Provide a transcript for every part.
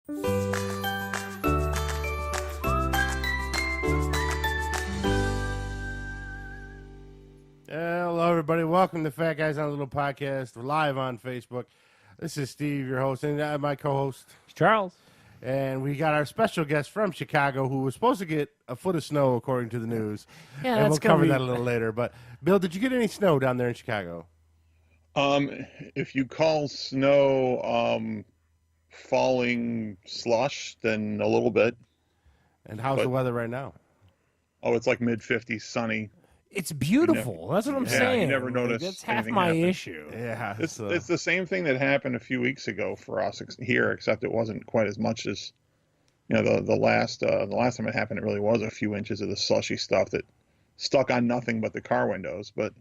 Hello, everybody. Welcome to Fat Guys on a Little Podcast. We're live on Facebook. This is Steve, your host, and my co-host, Charles. And we got our special guest from Chicago who was supposed to get a foot of snow, according to the news. Yeah, and we'll cover that a little later. But, Bill, did you get any snow down there in Chicago? If you call snow falling slush, then a little bit. And how's the weather right now? Oh, it's like mid-50s, sunny. It's beautiful. That's what I'm saying. You never noticed. That's half anything my happen. issue. Yeah. It's the same thing that happened a few weeks ago for us here, except it wasn't quite as much as, the last time it happened. It really was a few inches of the slushy stuff that stuck on nothing but the car windows. But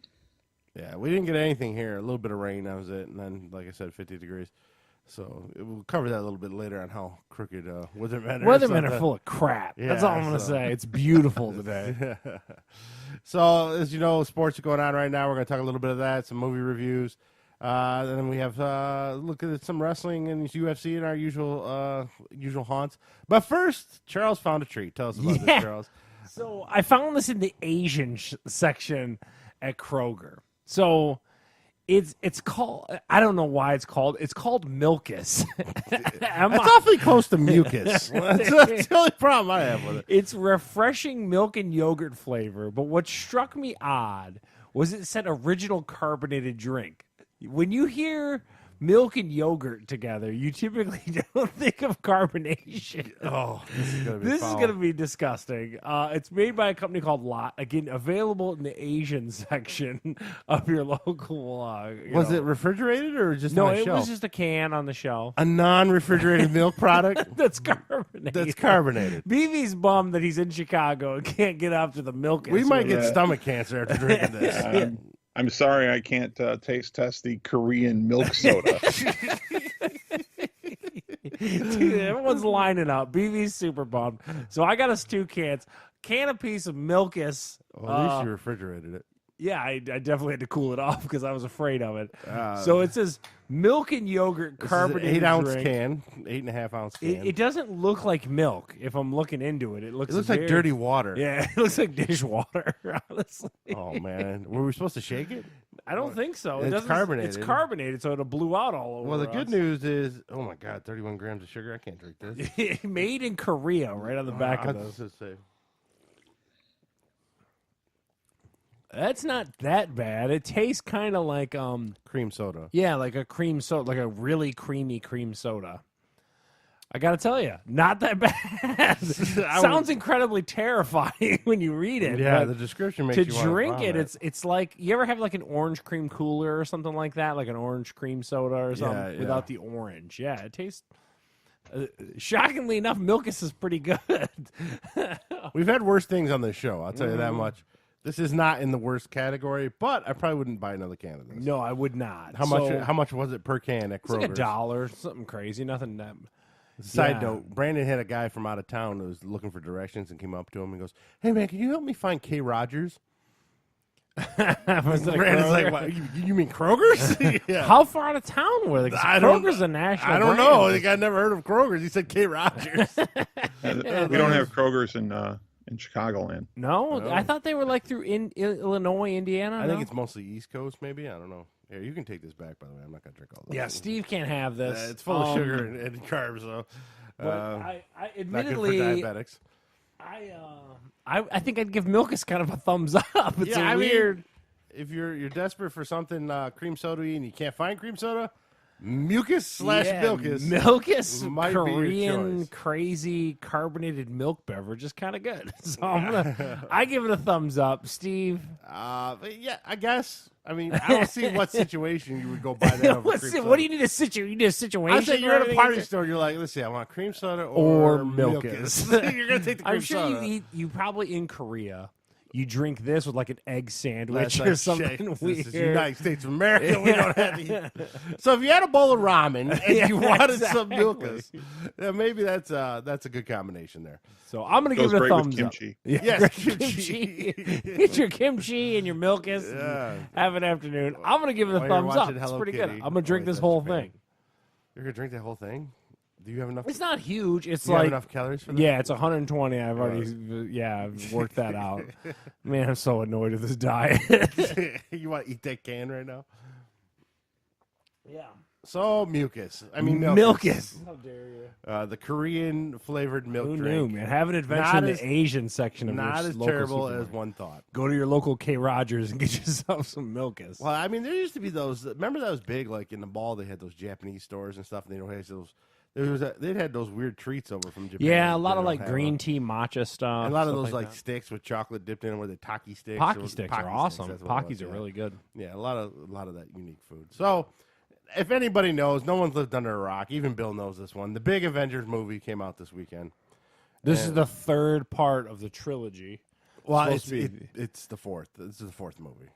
yeah, we didn't get anything here. A little bit of rain, that was it. And then, like I said, 50 degrees. So we'll cover that a little bit later on how crooked weathermen are. Weathermen are full of crap. Yeah, that's all I'm going to say. It's beautiful today. So, as you know, sports are going on right now. We're going to talk a little bit of that, some movie reviews. And then we have look at some wrestling and UFC in our usual haunts. But first, Charles found a treat. Tell us about this, Charles. So I found this in the Asian section at Kroger. So it's called, I don't know why it's called Milkus. It's awfully close to mucus. That's the only problem I have with it. It's refreshing milk and yogurt flavor, but what struck me odd was it said original carbonated drink. When you hear milk and yogurt together, you typically don't think of carbonation. Oh, this is going to be disgusting. It's made by a company called Lot. Again, available in the Asian section of your local. Was it refrigerated or just no? on a It shelf? was just a can on the shelf. A non-refrigerated milk product That's carbonated. that's carbonated. BB's bummed that he's in Chicago and can't get up to the milk. We might get stomach cancer after drinking this. I'm sorry I can't taste test the Korean milk soda. Dude, everyone's lining up. BB's super bummed. So I got us 2 cans. Can apiece of Milkus. Well, at least you refrigerated it. Yeah, I definitely had to cool it off because I was afraid of it. So it says milk and yogurt carbonated 8-ounce drink. can, 8.5-ounce can. It doesn't look like milk if I'm looking into it. It looks like dirty water. Yeah, it looks like dishwater, honestly. Oh, man. Were we supposed to shake it? I don't think so. It's carbonated. It's carbonated, so it'll blew out all over. Well, the good news is, oh, my God, 31 grams of sugar. I can't drink this. Made in Korea, right on the back of I'll this. just say. That's not that bad. It tastes kind of like Cream soda. yeah, like a cream soda, like a really creamy cream soda. I gotta tell you, not that bad. Sounds incredibly terrifying when you read it. Yeah, but the description makes to you want drink vomit. it's like you ever have like an orange cream cooler or something like that, like an orange cream soda or something Yeah, yeah. without the orange. Yeah, it tastes. Shockingly enough, Milkus is pretty good. We've had worse things on this show. I'll tell you that much. This is not in the worst category, but I probably wouldn't buy another can of this. No, I would not. How much was it per can at Kroger's? It's like $1, something crazy. Nothing that. Side Yeah. note, Brandon had a guy from out of town who was looking for directions and came up to him and goes, "Hey, man, can you help me find K. Rogers?" Was it a Brandon's like, Kroger? what, you mean Kroger's? Yeah. How far out of town were they? 'Cause Kroger's a national I don't brand. know. The guy never heard of Kroger's. He said K. Rogers. We don't have Kroger's in Chicagoland. No, No. I thought they were like through Illinois, Indiana. I think no? it's mostly East Coast, maybe. I don't know. Here, you can take this back, by the way. I'm not going to drink all this. Yeah, Steve can't have this. It's full of sugar and carbs, though. But I Not good admittedly, for diabetics. I think I'd give Milkus kind of a thumbs up. It's Yeah, I mean, weird. If you're desperate for something cream soda-y and you can't find cream soda, Milkus/Milkus. Milkus, might be your Korean choice. crazy carbonated milk beverage is kind of good. So I give it a thumbs up. Steve, But yeah, I guess. I mean, I don't see what situation you would go buy that over cream soda. what do you need a situation? You need a situation. I say you're or at a anything? party store. You're like, let's see, I want cream soda Or Milkus. Milkus. You're gonna take the cream I'm sure soda. you probably in Korea. You drink this with like an egg sandwich That's or like, something shit, weird. This is United States of America. We don't have to eat. So if you had a bowl of ramen and Yeah, you wanted some exactly. Milkus, then maybe that's a good combination there. So I'm gonna Goes give it a great with thumbs up. kimchi. Yeah, Yes, great kimchi. Get your kimchi and your Milkus. Yeah. And have an afternoon. I'm gonna give it a While you're thumbs up. watching It's Hello pretty Kitty. good. I'm gonna drink Oh, this that's whole Japan. thing. You're gonna drink that whole thing? Do you have enough? It's not huge. It's Do you have like enough calories for that? yeah, it's 120. I've already I've worked that out. Man, I'm so annoyed with this diet. You want to eat that can right now? Yeah. So mucus. I mean Milkus. How dare you? The Korean flavored milk Who drink. knew, man? Have an adventure Not in as- the Asian section of Not your as local terrible supermarket. as one thought. Go to your local K. Rogers and get yourself some Milkus. Well, I mean, there used to be those. Remember that was big, like in the mall. They had those Japanese stores and stuff, and they don't have those. They'd had those weird treats over from Japan. Yeah, a that lot they of don't like have green on. tea matcha stuff. And a lot of stuff those like that. sticks with chocolate dipped in, where the Taki sticks. Pocky sticks are awesome. that's what it Pockies was, are really good. Yeah, a lot of that unique food. So, if anybody knows, no one's lived under a rock. Even Bill knows this one. The big Avengers movie came out this weekend. This is the third part of the trilogy. Well, Supposed to be- it's the fourth. This is the fourth movie.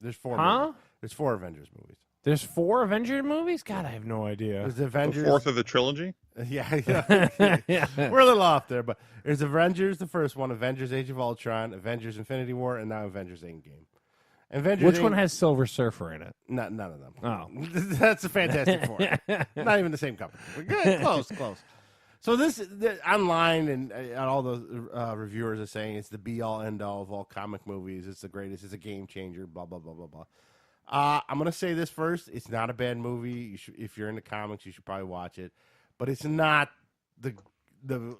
There's four. Huh? movies. There's 4 Avengers movies. There's 4 Avengers movies? God, I have no idea. There's The Avengers. fourth of the trilogy. Yeah. Yeah. We're a little off there, but there's Avengers, the first one, Avengers: Age of Ultron, Avengers: Infinity War, and now Avengers: Endgame. Avengers. Which one has Silver Surfer in it? None of them. Oh. That's a Fantastic Four. Not even the same company. We're good. Close. So online and all those reviewers are saying it's the be-all, end-all of all comic movies. It's the greatest. It's a game changer. Blah blah blah blah blah. I'm gonna say this first. It's not a bad movie. If you're into comics, you should probably watch it. But it's not the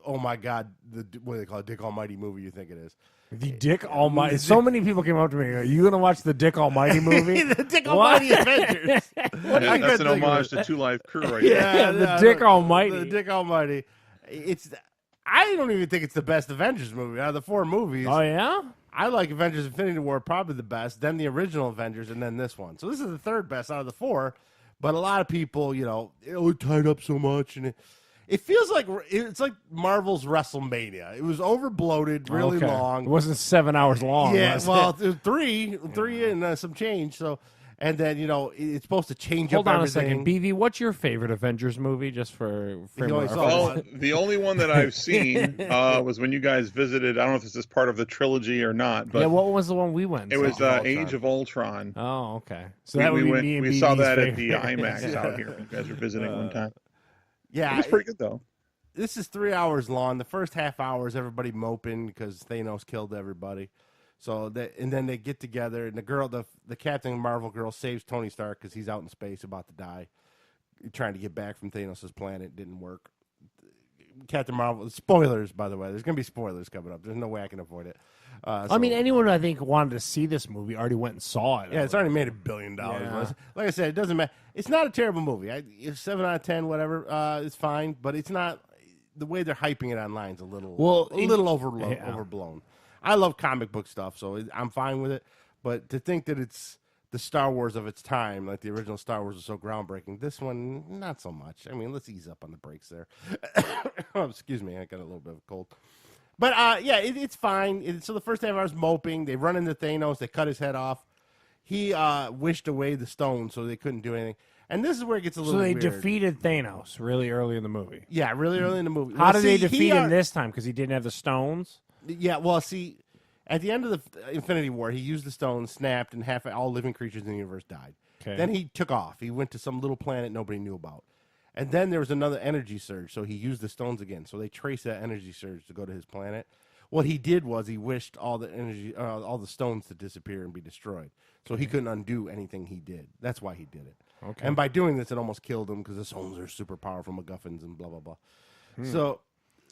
oh my god, what do they call it, Dick Almighty movie you think it is. The Dick Almighty. So many people came up to me. Are you going to watch the Dick Almighty movie? The Dick Almighty Avengers. That's an homage to Two Live Crew, right? Yeah, the Dick Almighty. The Dick Almighty. I don't even think it's the best Avengers movie out of the 4 movies. Oh, yeah? I like Avengers: Infinity War probably the best, then the original Avengers, and then this one. So this is the 3rd best out of the 4. But a lot of people, it tied up so much, and it feels like it's like Marvel's WrestleMania. It was overbloated, really Okay. long. It wasn't 7 hours long. Yeah, was well, it? it was three and some change. So, and then it's supposed to change Hold up on everything. a second. BV, what's your favorite Avengers movie, just for only saw Well, one. the only one that I've seen was when you guys visited. I don't know if this is part of the trilogy or not, but yeah, what was the one we went it and was saw? Age of Ultron. Oh, okay. So We, that would we be went. me and We saw BV's that at the favorite. IMAX out here. You guys were visiting one time. Yeah, It was pretty good though. this is 3 hours long. The first half hour is everybody moping because Thanos killed everybody. So and then they get together, and the Captain Marvel girl saves Tony Stark because he's out in space about to die, trying to get back from Thanos' planet. Didn't work. Captain Marvel. Spoilers, by the way. There's going to be spoilers coming up. There's no way I can avoid it. I mean, anyone I think wanted to see this movie already went and saw it. Yeah, it's already made $1 billion. Yeah. Like I said, it doesn't matter. It's not a terrible movie. It's 7 out of 10, whatever. It's fine, but it's not. The way they're hyping it online is a little, overblown. I love comic book stuff, so I'm fine with it. But to think that it's the Star Wars of its time, like the original Star Wars was so groundbreaking, this one not so much. I mean, let's ease up on the brakes there. Oh, excuse me, I got a little bit of a cold. But yeah, it's fine. So the first half I was moping. They run into Thanos. They cut his head off. He wished away the stone, so they couldn't do anything. And this is where it gets a little So they weird. defeated Thanos really early in the movie. Yeah, really early in the movie. How did they defeat him this time? Because he didn't have the stones? Yeah, well, see, at the end of the Infinity War, he used the stone, snapped, and all living creatures in the universe died. Okay. Then he took off. He went to some little planet nobody knew about. And then there was another energy surge, so he used the stones again. So they traced that energy surge to go to his planet. What he did was he wished all the stones to disappear and be destroyed. So he couldn't undo anything he did. That's why he did it. Okay. And by doing this, it almost killed him because the stones are super powerful MacGuffins and blah, blah, blah.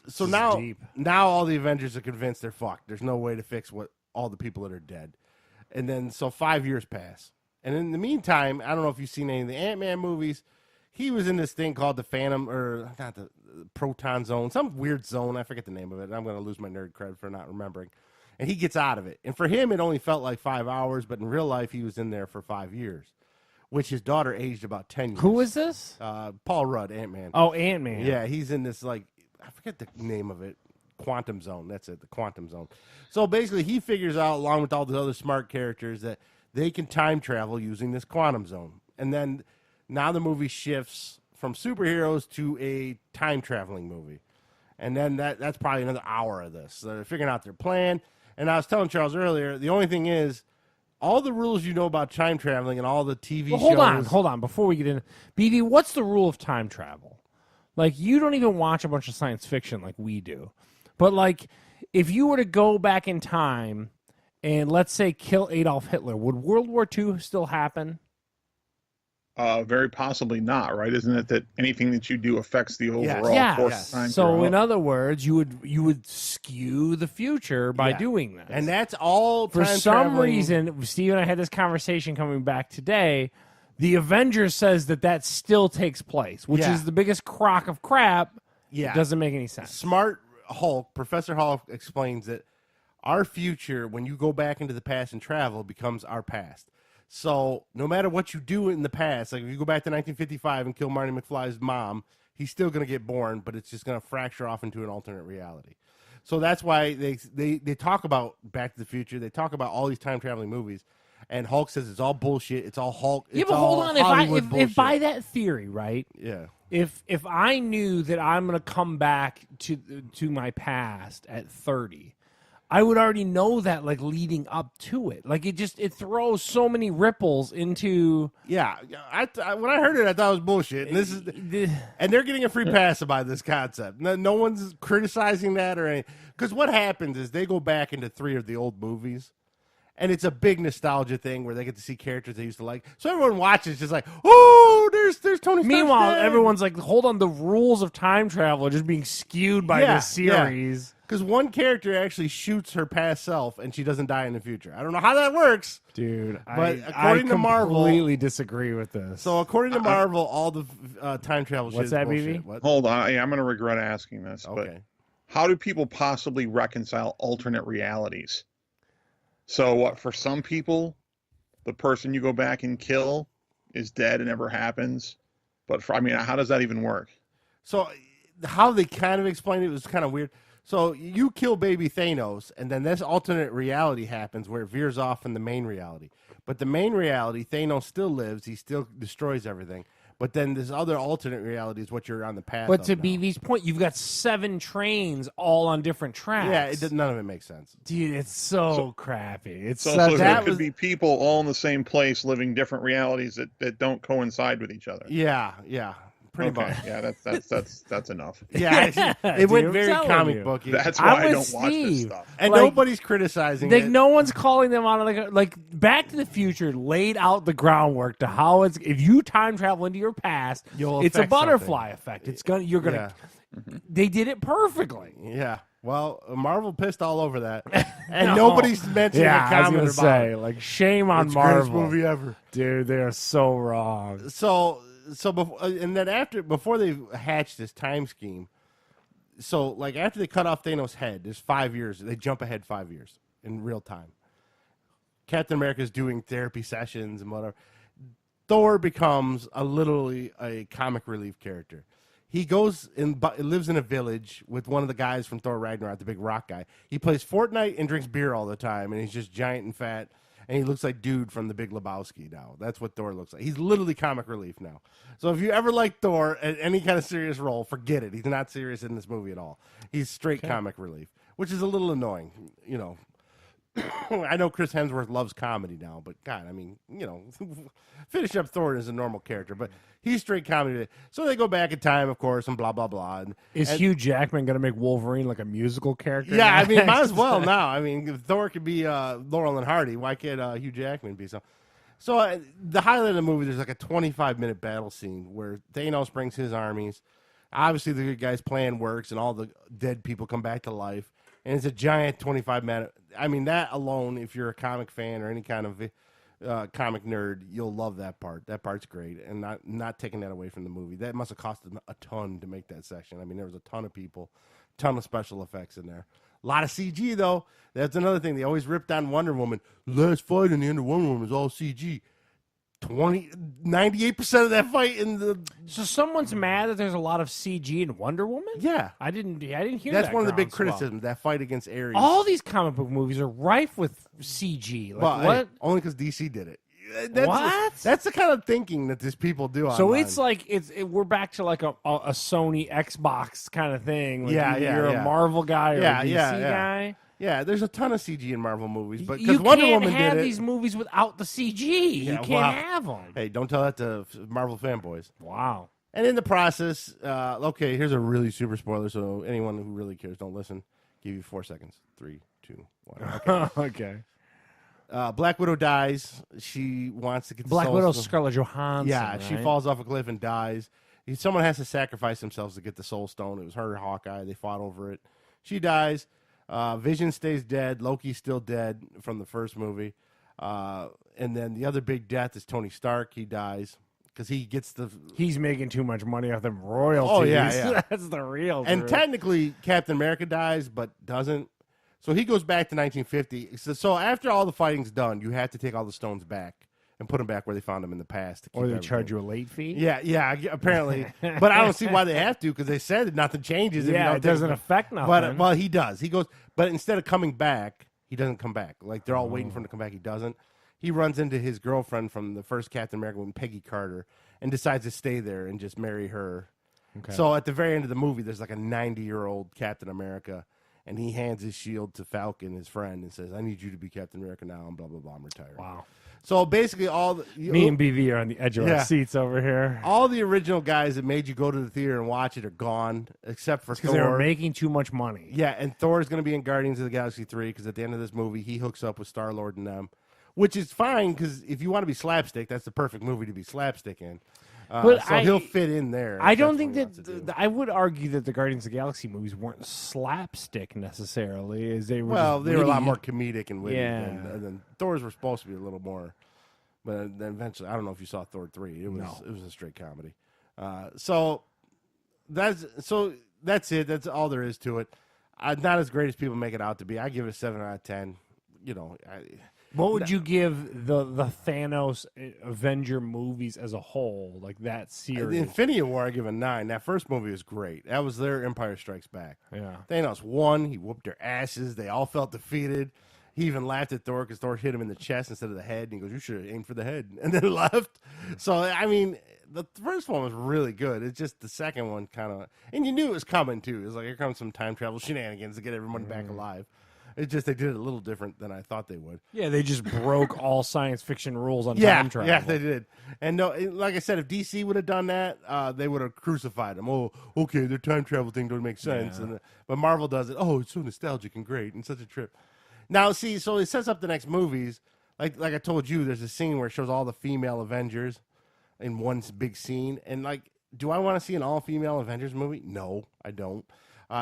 So now, deep. now all the Avengers are convinced they're fucked. There's no way to fix all the people that are dead. And then, so 5 years pass. And in the meantime, I don't know if you've seen any of the Ant-Man movies. He was in this thing called the Phantom, or not the Proton Zone, some weird zone. I forget the name of it. I'm going to lose my nerd cred for not remembering. And he gets out of it. And for him, it only felt like 5 hours, but in real life, he was in there for 5 years, which his daughter aged about 10 years. Who is this? Paul Rudd, Ant-Man. Oh, Ant-Man. Yeah, he's in this, like, I forget the name of it. Quantum Zone. That's it, the Quantum Zone. So basically, he figures out, along with all the other smart characters, that they can time travel using this Quantum Zone. And then now the movie shifts from superheroes to a time traveling movie. And then that's probably another hour of this. So they're figuring out their plan. And I was telling Charles earlier, the only thing is, all the rules you know about time traveling and all the TV shows. Hold on. Before we get in, BB, what's the rule of time travel? Like, you don't even watch a bunch of science fiction like we do. But, like, if you were to go back in time and, let's say, kill Adolf Hitler, would World War II still happen? Very possibly not, right? Isn't it that anything that you do affects the overall Yes. course of time? So, in other words, you would skew the future by doing this. And that's all For time some traveling. reason, Steve and I had this conversation coming back today. The Avengers says that still takes place, which is the biggest crock of crap. Yeah. It doesn't make any sense. Smart Hulk, Professor Hulk explains that our future, when you go back into the past and travel, becomes our past. So no matter what you do in the past, like if you go back to 1955 and kill Marty McFly's mom, he's still going to get born, but it's just going to fracture off into an alternate reality. So that's why they talk about Back to the Future. They talk about all these time traveling movies, and Hulk says it's all bullshit. It's all Hulk. Yeah, it's but hold all on. Hollywood If bullshit. by that theory, right? Yeah. If I knew that I'm going to come back to my past at 30, I would already know that, like, leading up to it. Like, it throws so many ripples into. Yeah, when I heard it, I thought it was bullshit. And and they're getting a free pass by this concept. No one's criticizing that or anything. Because what happens is they go back into 3 of the old movies, and it's a big nostalgia thing where they get to see characters they used to like. So everyone watches just like, oh, there's Tony Stark. Meanwhile, everyone's like, hold on, the rules of time travel are just being skewed by this series. Because one character actually shoots her past self, and she doesn't die in the future. I don't know how that works. Dude, but I according to Marvel, completely disagree with this. So according to Marvel, all the time travel shit What's is that, bullshit. BB? What? Hold on. I'm going to regret asking this. Okay. But how do people possibly reconcile alternate realities? So what, for some people, the person you go back and kill is dead and never happens. But how does that even work? So how they kind of explained it was kind of weird. So you kill baby Thanos, and then this alternate reality happens where it veers off from the main reality. But the main reality, Thanos still lives. He still destroys everything. But then this other alternate reality is what you're on the path But of to now. BV's point, you've got 7 trains all on different tracks. Yeah, none of it makes sense. Dude, it's so crappy. It's So such there could be people all in the same place living different realities that don't coincide with each other. Yeah, pretty much. Yeah, that's enough. Yeah, it went Dude, very I'm telling comic you. booky. That's I'm why I with don't watch this Steve. stuff. And like- nobody's criticizing Like, it. no one's calling them on like Back to the Future laid out the groundwork to how it's if you time travel into your past, You'll it's a affect butterfly effect. You're gonna they did it perfectly. Yeah. Well, Marvel pissed all over that, and No. nobody's mentioning Yeah, a I was comment gonna about say, it. like, shame on It's the greatest Marvel. movie ever. Dude, they are so wrong. So before, and then before they hatched this time scheme, so like after they cut off Thanos' head, there's 5 years. They jump ahead 5 years in real time. Captain America's doing therapy sessions and whatever. Thor becomes literally a comic relief character. He goes and lives in a village with one of the guys from Thor Ragnarok, the big rock guy. He plays Fortnite and drinks beer all the time, and he's just giant and fat. And he looks like Dude from The Big Lebowski now. That's what Thor looks like. He's literally comic relief now. So if you ever like Thor at any kind of serious role, forget it. He's not serious in this movie at all. He's straight comic relief, which is a little annoying. You know, I know Chris Hemsworth loves comedy now, but God, I mean, you know, finish up Thor as a normal character, but he's straight comedy. So they go back in time, of course, and blah, blah, blah. Is Hugh Jackman going to make Wolverine like a musical character? Yeah, I mean, next? might as well now. I mean, if Thor could be Laurel and Hardy, why can't Hugh Jackman be so? So the highlight of the movie, there's like a 25-minute battle scene where Thanos brings his armies. Obviously, the good guy's plan works, and all the dead people come back to life. And it's a giant 25-minute. I mean, that alone, if you're a comic fan or any kind of comic nerd, you'll love that part. That part's great, and not taking that away from the movie. That must have cost them a ton to make that section. I mean, there was a ton of people, ton of special effects in there. A lot of CG, though. That's another thing. They always ripped on Wonder Woman. The last fight in the end of Wonder Woman is all CG. 98% of that fight in the... So someone's mad that there's a lot of CG in Wonder Woman? Yeah. I didn't hear That's that one of the big groundswell. criticisms, that fight against Ares. All these comic book movies are rife with CG. Like, Well, hey, what? only because DC did it. What? That's the kind of thinking that these people do. So online. it's like we're back to like a Sony Xbox kind of thing. Like Yeah, you're a Marvel guy or Yeah, a DC yeah, yeah. guy. Yeah, there's a ton of CG in Marvel movies, but You because Wonder can't Woman have did it. these movies without the CG. You Yeah, can't wow. have them. Hey, don't tell that to Marvel fanboys. Wow. And in the process, okay, here's a really super spoiler, so anyone who really cares, don't listen. Give you 4 seconds. 3, 2, 1. Okay. Okay. Black Widow dies. She wants to get the Black soul Widow, stone. Scarlett Johansson. Yeah, she right? falls off a cliff and dies. Someone has to sacrifice themselves to get the soul stone. It was her, Hawkeye. They fought over it. She dies. Vision stays dead. Loki's still dead from the first movie. And then the other big death is Tony Stark. He dies because he gets the... He's making too much money off them royalties. Oh, yeah. That's the real. And truth. technically, Captain America dies, but doesn't. So he goes back to 1950. So after all the fighting's done, you have to take all the stones back and put them back where they found them in the past. Or they charge you a late fee. Yeah, apparently. But I don't see why they have to, because they said that nothing changes. If you Yeah, don't it doesn't take- affect nothing. But well, he does. He goes, but instead of coming back, he doesn't come back. Like they're all waiting for him to come back. He doesn't. He runs into his girlfriend from the first Captain America, Peggy Carter, and decides to stay there and just marry her. Okay. So at the very end of the movie, there's like a 90-year-old Captain America, and he hands his shield to Falcon, his friend, and says, "I need you to be Captain America now." And blah blah blah. I'm retired. Wow. So basically, Me and BV are on the edge of Yeah. our seats over here. all the original guys that made you go to the theater and watch it are gone, except for Because Thor. they were making too much money. Yeah, and Thor is going to be in Guardians of the Galaxy 3 because at the end of this movie, he hooks up with Star-Lord and them, which is fine because if you want to be slapstick, that's the perfect movie to be slapstick in. But so he'll fit in there. I if don't that's think what he wants to do. I would argue that the Guardians of the Galaxy movies weren't slapstick necessarily, as they were. Well, just they were a lot witty. more comedic and witty. Yeah. And then Thor's were supposed to be a little more. But then eventually, I don't know if you saw Thor 3. It was a straight comedy. So that's it. That's all there is to it. Not as great as people make it out to be. I give it a 7 out of 10. You know, What would you give the Thanos Avenger movies as a whole, like that the series? Infinity War, I give a 9. That first movie was great. That was their Empire Strikes Back. Yeah. Thanos won. He whooped their asses. They all felt defeated. He even laughed at Thor because Thor hit him in the chest instead of the head. And he goes, "You should have aimed for the head," and then left. So, I mean, the first one was really good. It's just the second one kind of... And you knew it was coming, too. It was like, here comes some time travel shenanigans to get everyone back alive. It's just they did it a little different than I thought they would. Yeah, they just broke all science fiction rules on Yeah, time travel. yeah, they did. And no, like I said, if DC would have done that, they would have crucified them. Oh, okay, their time travel thing don't make sense. Yeah. But Marvel does it. Oh, it's so nostalgic and great and such a trip. Now, see, so it sets up the next movies. Like I told you, there's a scene where it shows all the female Avengers in one big scene. And, like, do I want to see an all-female Avengers movie? No, I don't.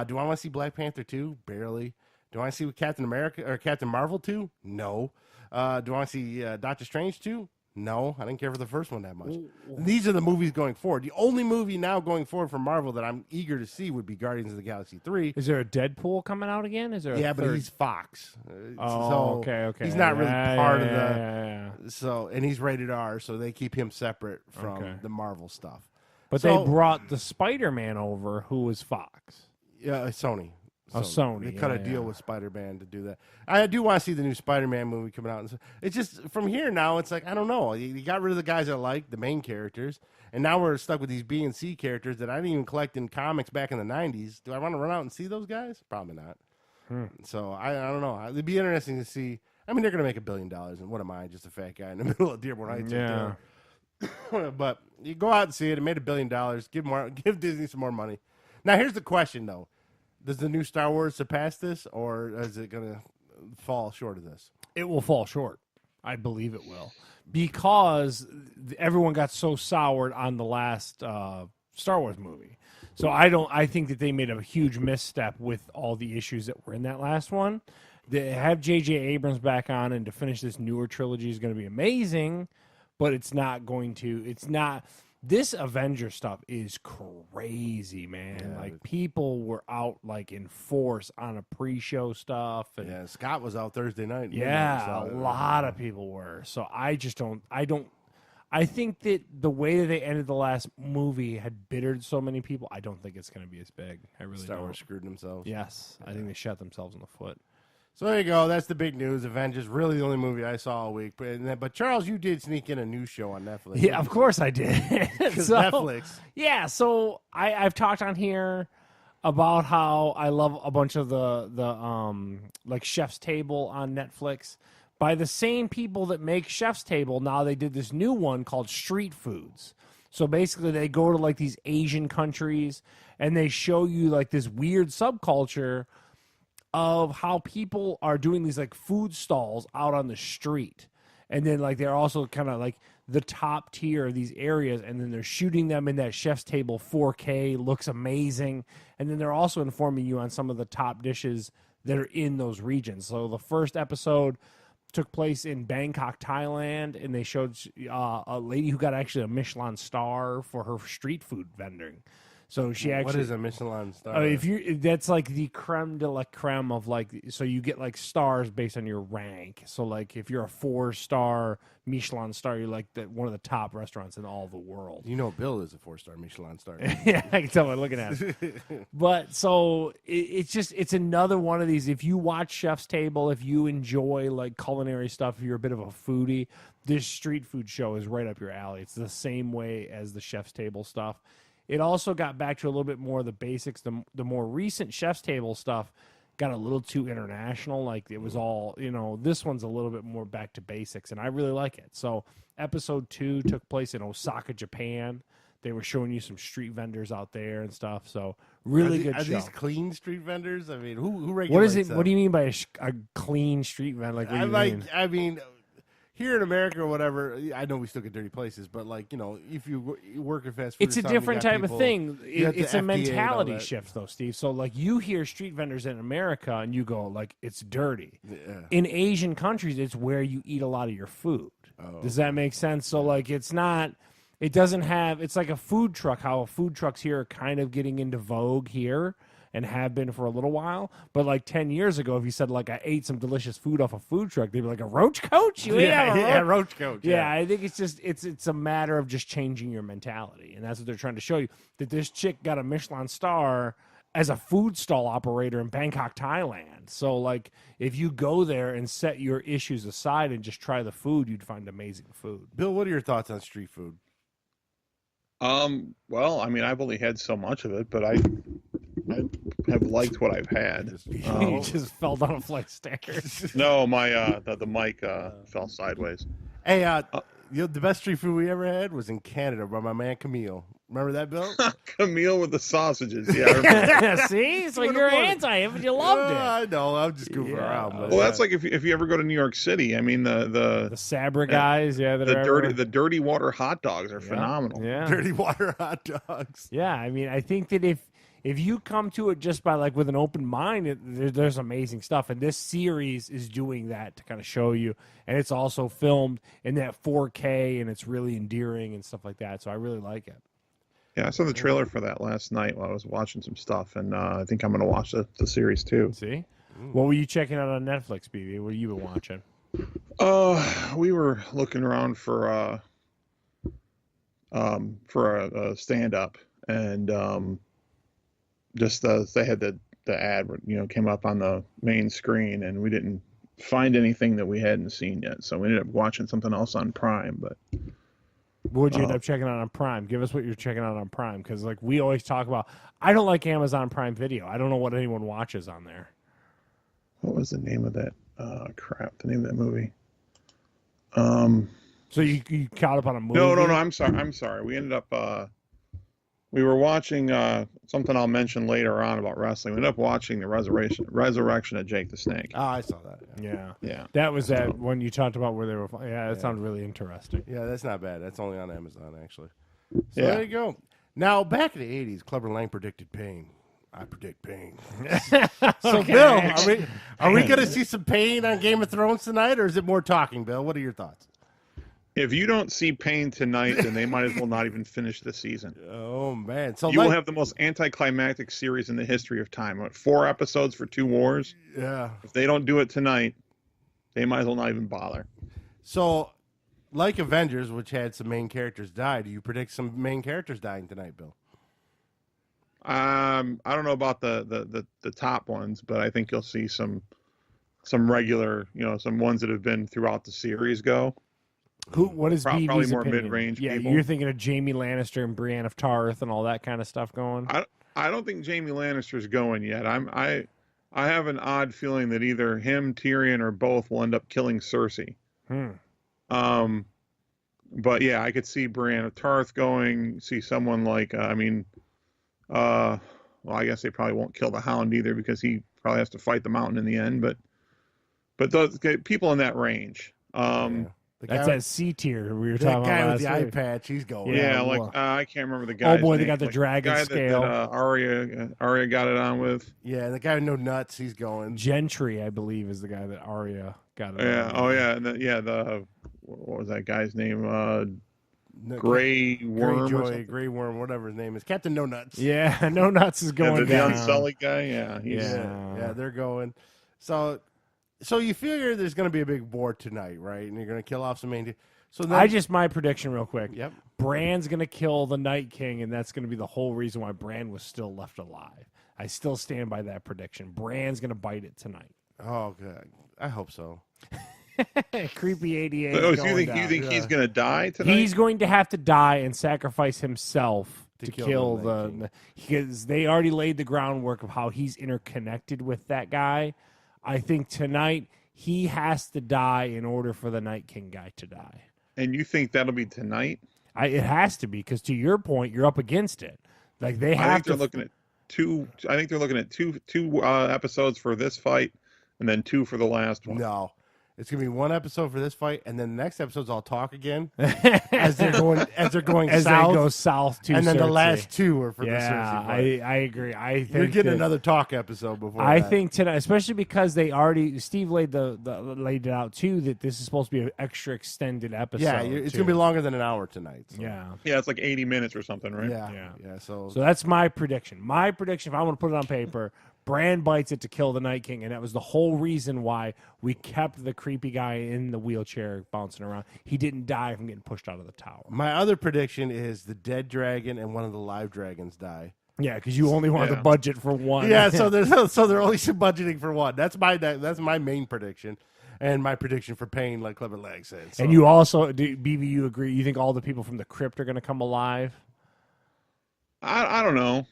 Do I want to see Black Panther 2? Barely. Do I want to see Captain America or Captain Marvel 2? No. Do I want to see Doctor Strange 2? No. I didn't care for the first one that much. These are the movies going forward. The only movie now going forward for Marvel that I'm eager to see would be Guardians of the Galaxy 3. Is there a Deadpool coming out again? Is there? Yeah, a but third? he's Fox. Oh, So okay. He's not really part of the. Yeah. So, and he's rated R, so they keep him separate from Okay. the Marvel stuff. But So- they brought the Spider-Man over, who was Fox. Yeah, Sony. Oh, Sony, They cut a yeah, deal yeah. with Spider-Man to do that. I do want to see the new Spider-Man movie coming out. It's just from here now. It's like I don't know. You got rid of the guys I like, the main characters, and now we're stuck with these B and C characters that I didn't even collect in comics back in the '90s. Do I want to run out and see those guys? Probably not. So I don't know. It'd be interesting to see. I mean, they're going to make $1 billion, and what am I? Just a fat guy in the middle of Dearborn Heights. Yeah. But you go out and see it. It made $1 billion. Give Disney some more money. Now here's the question, though. Does the new Star Wars surpass this, or is it going to fall short of this? It will fall short. I believe it will, because everyone got so soured on the last Star Wars movie. So I think that they made a huge misstep with all the issues that were in that last one. To have J.J. Abrams back on and to finish this newer trilogy is going to be amazing, but it's not going to. It's not. This Avenger stuff is crazy, man. Yeah, like people were out like in force on a pre-show stuff, and Yeah, Scott was out Thursday night. yeah, a lot of people were. So I just don't. I think that the way that they ended the last movie had bittered so many people. I don't think it's going to be as big. I really Star don't. Wars screwed themselves. Yes, I think they shot themselves in the foot. So there you go. That's the big news. Avengers, really the only movie I saw all week. But Charles, you did sneak in a new show on Netflix. Yeah, of course I did. 'Cause So, Netflix. Yeah, so I've talked on here about how I love a bunch of the like Chef's Table on Netflix by the same people that make Chef's Table. Now they did this new one called Street Foods. So basically, they go to like these Asian countries and they show you like this weird subculture of how people are doing these like food stalls out on the street. And then like they're also kind of like the top tier of these areas, and then they're shooting them in that chef's table 4K, looks amazing. And then they're also informing you on some of the top dishes that are in those regions. So the first episode took place in Bangkok, Thailand, and they showed a lady who got actually a Michelin star for her street food vending. So she actually, what is a Michelin star? That's like the creme de la creme of like, so you get like stars based on your rank. So like if you're a 4-star Michelin star, you're like one of the top restaurants in all the world. You know, Bill is a 4-star Michelin star. Yeah, I can tell by looking at it. But so it's another one of these. If you watch Chef's Table, if you enjoy like culinary stuff, if you're a bit of a foodie, this street food show is right up your alley. It's the same way as the Chef's Table stuff. It also got back to a little bit more of the basics. The more recent Chef's Table stuff got a little too international. Like it was all, this one's a little bit more back to basics, and I really like it. So episode 2 took place in Osaka, Japan. They were showing you some street vendors out there and stuff. So really good show. Are these clean street vendors? I mean, who regulates What is it? them? What do you mean by a clean street vendor? Like, what do you mean? I mean, here in America or whatever, I know we still get dirty places, but like, if you work at fast food, it's a different type of thing. It's a mentality shift. shift, though, Steve. So, like, you hear street vendors in America, and you go, like, it's dirty. Yeah. In Asian countries, it's where you eat a lot of your food. Oh. Does that make sense? So, like, it's not. It doesn't have. It's like a food truck. How food trucks here are kind of getting into vogue here, and have been for a little while. But like 10 years ago, if you said like I ate some delicious food off a food truck, they'd be like, a roach coach? You ate a roach coach. Yeah, I think it's just it's a matter of just changing your mentality. And that's what they're trying to show you. That this chick got a Michelin star as a food stall operator in Bangkok, Thailand. So like if you go there and set your issues aside and just try the food, you'd find amazing food. Bill, what are your thoughts on street food? Well, I mean, I've only had so much of it, but I have liked what I've had. You just fell down a flight of stairs. No, my the mic fell sideways. Hey, the best street food we ever had was in Canada by my man Camille. Remember that, Bill? Camille with the sausages. Yeah, I remember. See? So you're anti it, but you loved it. I know. I'm just goofing around. But, well, that's like if you ever go to New York City. I mean, the Sabra guys, the dirty water hot dogs are phenomenal. Yeah. Dirty water hot dogs. Yeah, I mean, I think that if you come to it just by like with an open mind, there's amazing stuff, and this series is doing that to kind of show you, and it's also filmed in that 4K, and it's really endearing and stuff like that. So I really like it. Yeah, I saw the trailer for that last night while I was watching some stuff, and I think I'm going to watch the series too. See, what were you checking out on Netflix, BB? What have you been watching? We were looking around for a stand-up, and just they had the ad, came up on the main screen, and we didn't find anything that we hadn't seen yet, so we ended up watching something else on Prime. But what would you end up checking out on Prime? Give us what you're checking out on Prime, because like we always talk about, I don't like Amazon Prime Video. I don't know what anyone watches on there. What was the name of that? The name of that movie. So you caught up on a movie? No. I'm sorry. We ended up. We were watching something I'll mention later on about wrestling. We ended up watching the resurrection of Jake the Snake. Oh, I saw that. Yeah. That was that one you talked about where they were. Yeah, that sounded really interesting. Yeah, that's not bad. That's only on Amazon, actually. So there you go. Now, back in the 80s, Clubber Lang predicted pain. I predict pain. So, Bill, are we going to see some pain on Game of Thrones tonight, or is it more talking, Bill? What are your thoughts? If you don't see pain tonight, then they might as well not even finish the season. Oh, man. So you will have the most anticlimactic series in the history of time. 4 episodes for 2 wars? Yeah. If they don't do it tonight, they might as well not even bother. So, like Avengers, which had some main characters die, do you predict some main characters dying tonight, Bill? I don't know about the top ones, but I think you'll see some regular, some ones that have been throughout the series go. What is probably BB's more opinion? mid-range Yeah, people. you're thinking of Jaime Lannister and Brienne of Tarth and all that kind of stuff going. I don't think Jaime Lannister's going yet. I have an odd feeling that either him, Tyrion, or both will end up killing Cersei. But yeah, I could see Brienne of Tarth going. See someone like well, I guess they probably won't kill the Hound either because he probably has to fight the Mountain in the end. But those people in that range. Yeah. The That's guy, that C tier we were that talking guy about with the last eye week. patch, he's going. Yeah, well, like I can't remember the guy. Oh boy, they got the dragon guy scale. That Arya got it on with. Yeah, the guy with no nuts, he's going. Gentry, I believe, is the guy that Arya got it Yeah. on. Oh yeah. And the what was that guy's name? No, Grey Worm. or Greyjoy, something? Grey Worm, whatever his name is. Captain No Nuts. Yeah, No Nuts is going the down. Unsullied guy. Yeah. Yeah, they're going. So you figure there's going to be a big board tonight, right? And you're going to kill off some main. So then, my prediction real quick. Yep. Bran's going to kill the Night King, and that's going to be the whole reason why Bran was still left alive. I still stand by that prediction. Bran's going to bite it tonight. Oh, God. I hope so. Creepy 88. So, you think he's going to die tonight? He's going to have to die and sacrifice himself to kill kill the Night because they already laid the groundwork of how he's interconnected with that guy. I think tonight he has to die in order for the Night King guy to die. And you think that'll be tonight? It has to be because to your point, you're up against it. Like they I have think to. they're looking at two. I think they're looking at two episodes for this fight, and then 2 for the last one. No. It's gonna be one episode for this fight, and then the next episode's all talk again as they're going as south, they go south to and then the Cersei. last 2 are for the Yeah, Cersei fight. I agree. I think You're getting that- another talk episode before. I that. think tonight, especially because they already Steve laid laid it out too that this is supposed to be an extra extended episode. Yeah, it's too. gonna be longer than an hour tonight. So. Yeah. Yeah, it's like 80 minutes or something, right? Yeah. So So that's my prediction. My prediction, if I want to put it on paper, Bran bites it to kill the Night King, and that was the whole reason why we kept the creepy guy in the wheelchair bouncing around. He didn't die from getting pushed out of the tower. my other prediction is the dead dragon and one of the live dragons die. Yeah, because you only want the Yeah. budget for one. Yeah, so they're only budgeting for one. That's my main prediction, and my prediction for Pain, like Clever Leg said. So. And you also, BB, you agree? You think all the people from the crypt are going to come alive? I don't know.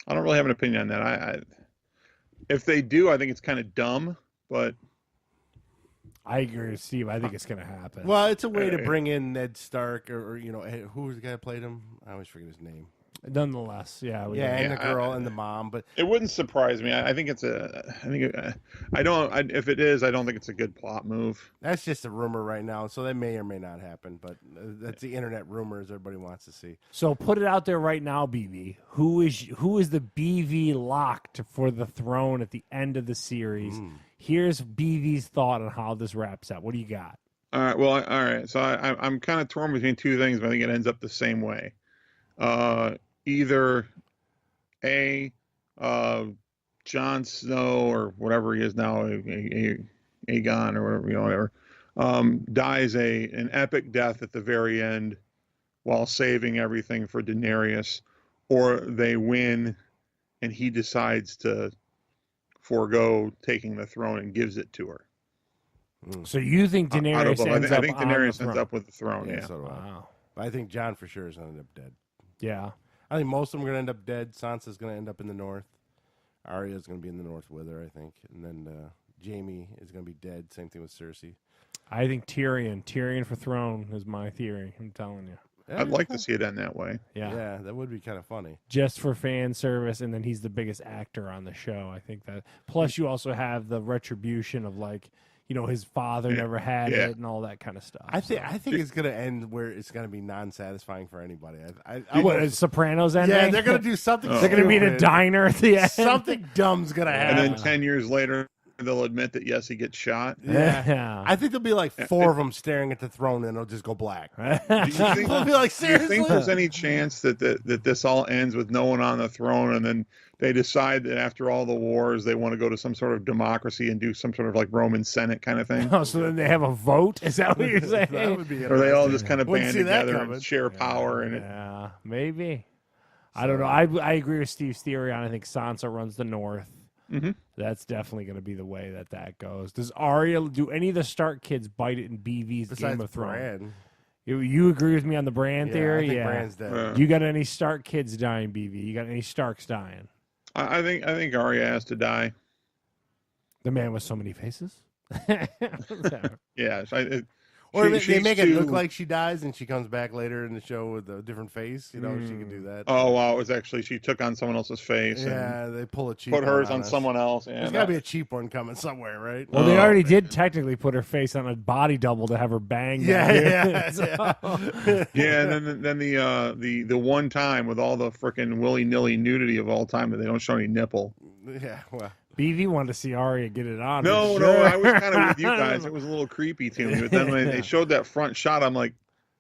I don't really have an opinion on that. I if they do, I think it's kind of dumb, but I agree with Steve. I think it's going to happen. Well, it's a way to bring in Ned Stark, or who was the guy that played him? I always forget his name. Nonetheless, yeah. And the girl and the mom, but it wouldn't surprise me. I think it's I don't. If it is, I don't think it's a good plot move. that's just a rumor right now. So that may or may not happen. But that's the internet rumors everybody wants to see. So put it out there right now, BB. Who is the BV locked for the throne at the end of the series? Here's BV's thought on how this wraps up. What do you got? All right. Well, all right. So I'm kind of torn between two things, but I think it ends up the same way. Either Jon Snow or whatever he is now, Aegon or whatever, dies an epic death at the very end while saving everything for Daenerys, or they win and he decides to forego taking the throne and gives it to her. So you think Daenerys ends up I think on Daenerys the ends throne? up with the throne. Yeah. So do I. Wow. But I think John for sure is going to end up dead. Yeah. I think most of them are going to end up dead. Sansa's going to end up in the north. Arya's going to be in the north with her, I think. And then Jaime is going to be dead. Same thing with Cersei. I think Tyrion for throne is my theory. I'm telling you. I'd like to see it end that way. Yeah. that would be kind of funny. Just for fan service, and then he's the biggest actor on the show. I think that. Plus, you also have the retribution of his father never had it and all that kind of stuff. I think it's going to end where it's going to be non-satisfying for anybody. What is Sopranos ending? Yeah, they're going to do something. They're going to be in a stupid. dine at the end. Something dumb's going to And happen. then 10 years later, they'll admit that yes, he gets shot. Yeah. I think there'll be like 4 of them staring at the throne, and it'll just go black. Do you think, They'll be like, do you think seriously? there's any chance that this all ends with no one on the throne, and then they decide that after all the wars they want to go to some sort of democracy and do some sort of like Roman Senate kind of thing? Oh, so then they have a vote? Is that what you're saying? That would be Or they all interesting. just kind of Wouldn't band see that together coming. and share power in it? Yeah, maybe. I don't know. I agree with Steve's theory on I think Sansa runs the north. Mm-hmm. That's definitely going to be the way that goes. Does Arya, do any of the Stark kids bite it in BV's Besides Game of Thrones? Bran. You agree with me on the Bran theory? I think Bran's dead. You got any Stark kids dying, BV? You got any Starks dying? I think Arya has to die. The man with so many faces? Yeah, Or they She's make it look too- like she dies and she comes back later in the show with a different face. You know, she can do that. Oh wow, it was actually she took on someone else's face and Yeah, they pull a cheap put hers on us. someone else. There's And got to be a cheap one coming somewhere, right? Well, they Oh, already man. did technically put her face on a body double to have her bang. Yeah, that yeah, year. yeah, and then the one time with all the frickin' willy-nilly nudity of all time that they don't show any nipple. Yeah, well. BV wanted to see Arya get it on. No, for no, sure. I was kind of with you guys. It was a little creepy to me. But then when they showed that front shot, I'm like,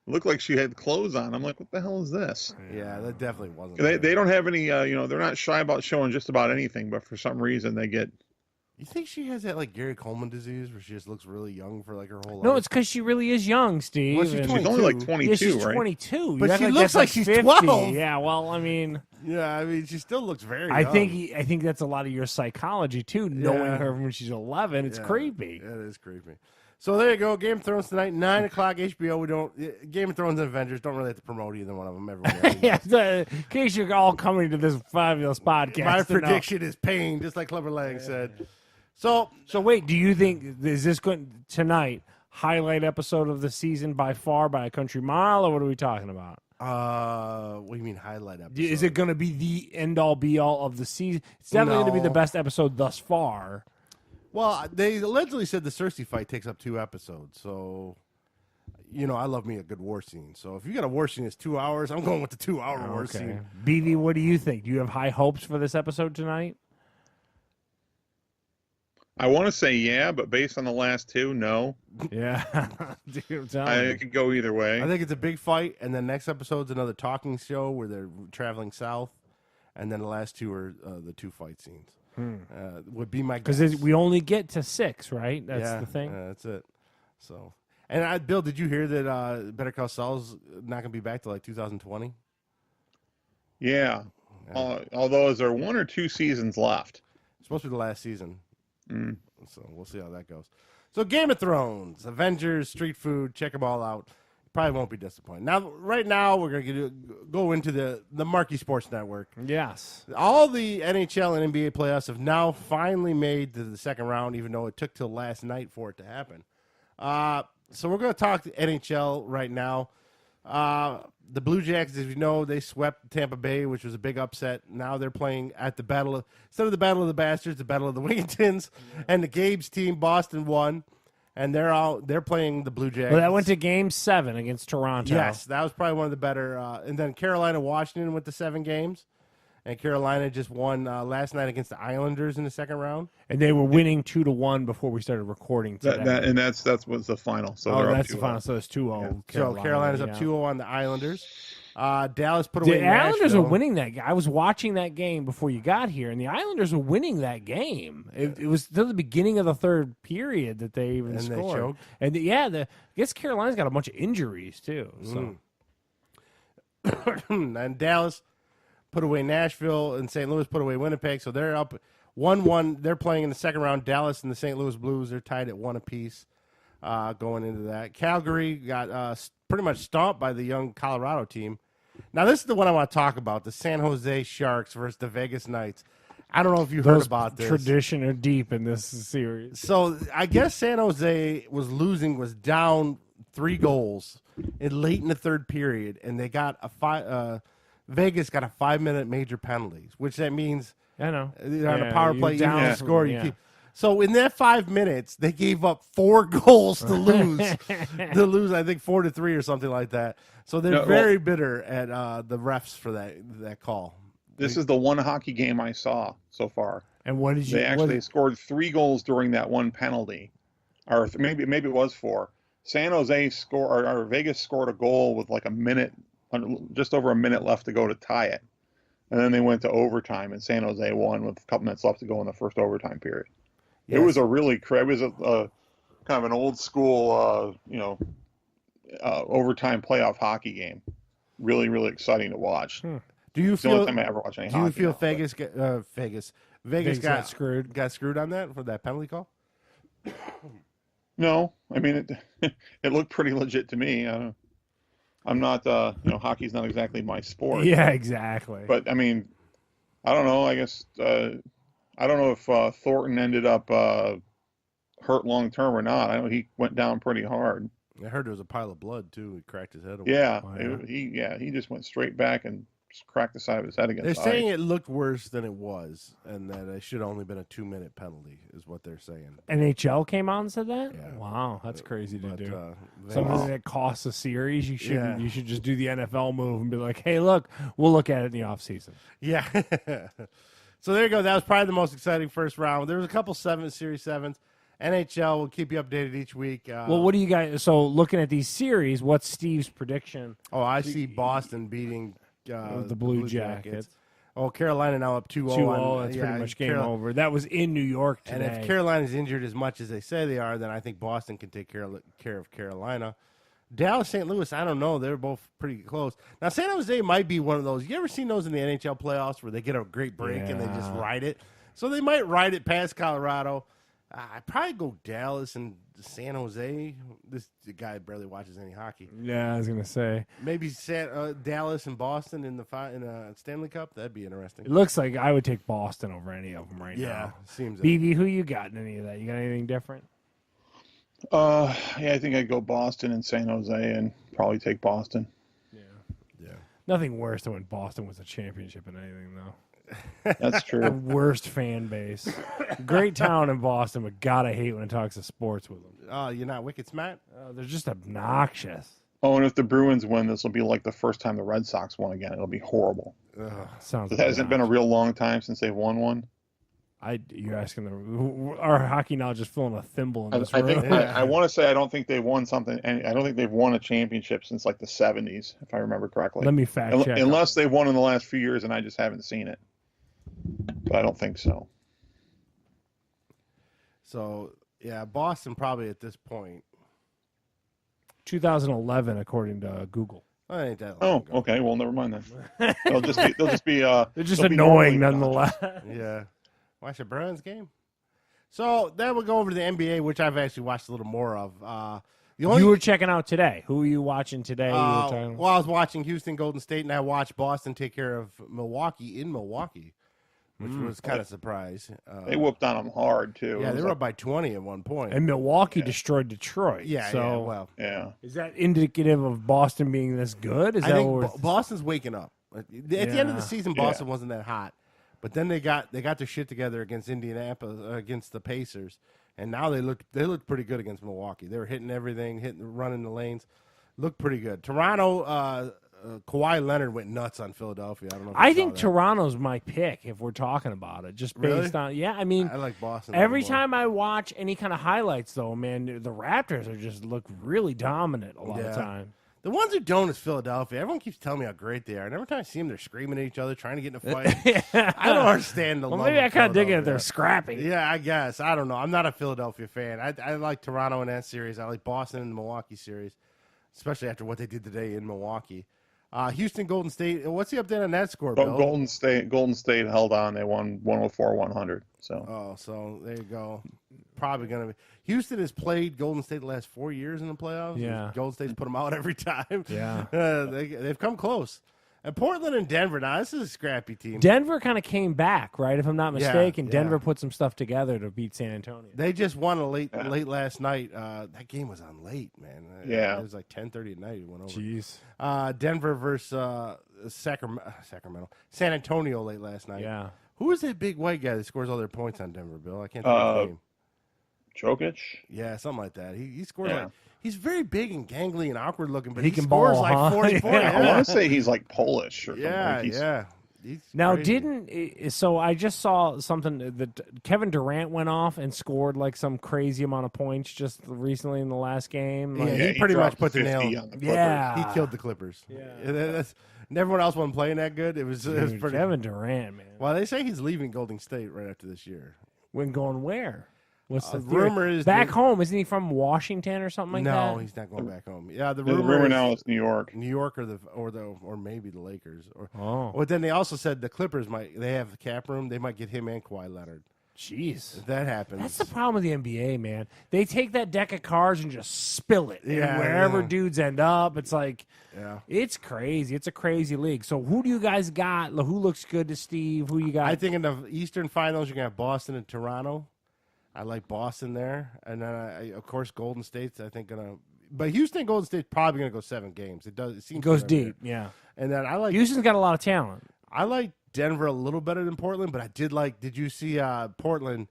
it looked like she had clothes on. I'm like, what the hell is this? Yeah, that definitely wasn't. They don't have any, they're not shy about showing just about anything, but for some reason they get. You think she has that like Gary Coleman disease where she just looks really young for like her whole life? No, it's because she really is young, Steve. Well, she's and- 22. She's only like 22, yeah, she's right? 22. But You act she like looks that's like she's 50. 12. Yeah, well, I mean, Yeah, I mean, she still looks very. I young. think that's a lot of your psychology too. Knowing Yeah. her when she's 11, it's Yeah, creepy. It is creepy. So there you go. Game of Thrones tonight, 9:00 HBO. We don't Game of Thrones and Avengers don't really have to promote either one of them. Everyone knows. Yeah, in case you're all coming to this fabulous podcast. My to know. prediction is pain, just like Clever Lang said. So So wait, do you think is this going tonight highlight episode of the season by far by a country mile, or what are we talking about? what do you mean highlight episode? Is it going to be the end all be all of the season? It's definitely going to be the No. best episode thus far. Well, they allegedly said the Cersei fight takes up 2 episodes. So, you know, I love me a good war scene. So if you got a war scene that's 2 hours, I'm going with the 2-hour war scene. BV, what do you think? Do you have high hopes for this episode tonight? I want to say yeah, but based on the last two, no. Yeah, dude, I'm telling you. It could go either way. I think it's a big fight, and then next episode's another talking show where they're traveling south, and then the last 2 are the 2 fight scenes. Would be my guess. Because we only get to 6, right? That's Yeah, the thing. that's it. So, and Bill, did you hear that Better Call Saul's not going to be back till like 2020? Yeah. Although, is there 1 or 2 seasons left? It's supposed to be the last season. Mm. So we'll see how that goes. So Game of Thrones, Avengers, Street Food, check them all out. Probably won't be disappointed. Now, right now, we're going to go into the Marquee Sports Network. Yes. All the NHL and NBA playoffs have now finally made to the second round, even though it took till last night for it to happen. So we're going to talk to NHL right now. The Blue Jackets, as you know, they swept Tampa Bay, which was a big upset. Now they're playing at instead of the Battle of the Bastards, the Battle of the Wingtons, and the Gabe's team, Boston, won, and they're playing the Blue Jackets. Well, that went to Game 7 against Toronto. Yes, that was probably one of the better. And then Carolina, Washington went to 7 games, and Carolina just won last night against the Islanders in the second round. And they were winning 2-1 before we started recording today. That's what's the final. So oh, they're that's up the final. So it's 2-0. So Carolina's up 2-0 on the Islanders. Dallas put The away Islanders Nashville. are winning that game. I was watching that game before you got here, and the Islanders were winning that game. It was till the beginning of the third period that they even And they scored. choked? And I guess Carolina's got a bunch of injuries too. So And Dallas put away Nashville, and St. Louis put away Winnipeg. So they're up 1-1. They're playing in the second round. Dallas and the St. Louis Blues are tied at 1 apiece going into that. Calgary got pretty much stomped by the young Colorado team. Now, this is the one I want to talk about, the San Jose Sharks versus the Vegas Knights. I don't know if you heard those about this. tradition are deep in this series. So I guess San Jose was down 3 goals late in the third period, and they got Vegas got a 5-minute major penalties, which that means I know. on Yeah, a power you play, you down don't score. yeah. You keep. So in that 5 minutes, they gave up 4 goals to lose. I think 4-3 or something like that. So they're very bitter at the refs for that call. This is the one hockey game I saw so far. And what did you? They actually scored 3 goals during that one penalty, or maybe it was 4. San Jose or Vegas scored a goal with like just over a minute left to go to tie it, and then they went to overtime, and San Jose won with a couple minutes left to go in the first overtime period. Yes. It was a kind of an old school, overtime playoff hockey game. Really, really exciting to watch. Do you It's the only feel? time I ever watch any Do you hockey. feel now, Vegas got screwed? Got screwed on that for that penalty call? No, I mean it looked pretty legit to me. I'm not, hockey's not exactly my sport. Yeah, exactly. But I mean, I don't know. I guess I don't know if Thornton ended up hurt long term or not. I know he went down pretty hard. I heard there was a pile of blood too. He cracked his head open. Yeah, Oh, yeah. he just went straight back and just cracked the side of his head against They're the saying ice. it looked worse than it was, and that it should have only been a 2-minute penalty, is what they're saying. NHL came out and said that. Yeah. Wow, that's crazy to But, do. Vegas- Something that costs a series, you should Yeah. you should just do the NFL move and be like, hey, look, we'll look at it in the offseason. Yeah. So there you go. That was probably the most exciting first round. There was a couple Series 7s. NHL will keep you updated each week. Well, what do you guys? So looking at these series, what's Steve's prediction? I see Boston beating The Blue Jackets. Oh, Carolina now up 2-0. 2-0, that's pretty much game over. That was in New York And today. if Carolina's injured as much as they say they are, then I think Boston can take care of Carolina. Dallas, St. Louis, I don't know. They're both pretty close. Now, San Jose might be one of those. You ever seen those in the NHL playoffs where they get a great break and they just ride it? So they might ride it past Colorado. I'd probably go Dallas and San Jose. This guy barely watches any hockey. Yeah, I was gonna say. Maybe Dallas and Boston in the Stanley Cup. That'd be interesting. It looks like I would take Boston over any of them right now. Seems. BB, who you got in any of that? You got anything different? Yeah, I think I'd go Boston and San Jose and probably take Boston. Yeah. Nothing worse than when Boston was a championship in anything, though. That's The true. worst fan base. Great town in Boston, but God, I hate when it talks to sports with them. Oh, you're not wicked smart. They're just obnoxious. Oh, and if the Bruins win, this will be like the first time the Red Sox won again. It'll be horrible. Sounds. It hasn't been a real long time since they've won one. You're asking our hockey knowledge is filling a thimble in this I room. think I want to say I don't think they've won something, and I don't think they've won a championship since like the 70s, if I remember correctly. Let me fact check. Unless they've won in the last few years, and I just haven't seen it. But I don't think so. So yeah, Boston probably at this point. 2011, according to Google. Well, it ain't that long Oh, ago. okay. Well, never mind then. They'll just be. They're just they'll be annoying normally- nonetheless. Yeah. Watch a Bruins game. So then we'll go over to the NBA, which I've actually watched a little more of. The only You were checking out today. Who were you watching today? well, I was watching Houston Golden State, and I watched Boston take care of Milwaukee in Milwaukee, which was kind of a surprise. They whooped on them hard too. Yeah, It they was were like- up by 20 at one point. And Milwaukee destroyed Detroit. yeah, so yeah, well, Yeah. is that indicative of Boston being this good? Is I that think what we're Boston's waking up. At the end of Yeah. the season, Boston wasn't that hot, but then they got their shit together against Indianapolis, against the Pacers, and now they looked pretty good against Milwaukee. They were hitting everything, running the lanes, looked pretty good. Toronto, Kawhi Leonard went nuts on Philadelphia. I don't know. If you I saw think that. Toronto's my pick if we're talking about it, just Really? based on I mean, I like Boston. every a little more. time I watch any kind of highlights, though, man, the Raptors are just look really dominant a lot of Yeah. time. The ones who don't is Philadelphia. Everyone keeps telling me how great they are, and every time I see them, they're screaming at each other, trying to get in a fight. I don't understand the Well, love maybe of I kind of dig it if Philadelphia. they're scrappy. Yeah, I guess. I don't know. I'm not a Philadelphia fan. I like Toronto in that series. I like Boston in the Milwaukee series, especially after what they did today in Milwaukee. Houston, Golden State. What's the update on that score, Bill? Golden State held on. They won 104-100. So Oh, so there you go. Probably going to be. Houston has played Golden State the last 4 years in the playoffs. Yeah. Golden State's put them out every time. Yeah. They've come close. And Portland and Denver, now this is a scrappy team. Denver kind of came back, right? If I'm not Yeah, mistaken, yeah. Denver put some stuff together to beat San Antonio. They just won a late last night. That game was on late, man. Yeah. It was like 10:30 at night. It went over. Jeez. Denver versus Sacramento, San Antonio late last night. Yeah. Who is that big white guy that scores all their points on Denver, Bill? I can't think of his name. Jokic. Yeah, something like that. He scores Yeah. like he's very big and gangly and awkward looking, but He he can scores ball, like huh? 40 points. Yeah. I Yeah, want to say he's like Polish or something. yeah, Like he's, yeah. He's Now, crazy. so I just saw something that Kevin Durant went off and scored like some crazy amount of points just recently in the last game. Like, Yeah, he pretty much dropped put the 50 nail. on the Clippers. Yeah. He killed the Clippers. Yeah. And everyone else wasn't playing that good. It was Dude, pretty. Kevin Durant, man. Well, they say he's leaving Golden State right after this year. When going where? What's the theory? rumor is back that- home? Isn't he from Washington or something like that? No, he's not going back home. Yeah, the The rumor, rumor is now is New York. New York or maybe the Lakers. Oh, But then they also said the Clippers they have the cap room. They might get him and Kawhi Leonard. jeez. If that happens, That's the problem with the NBA, man. They take that deck of cards and just spill it. Yeah, and wherever yeah. dudes end up, it's like, yeah. it's crazy. It's a crazy league. So who do you guys got? Who looks good to Steve? Who you got? I think in the Eastern Finals you're gonna have Boston and Toronto. I like Boston there, and then of course Golden State's I think gonna But Houston, Golden State's probably going to go 7 games. It seems It goes to every deep, year. yeah. And then I like Houston's got a lot of talent. I like Denver a little better than Portland, but I did like. Did you see Portland?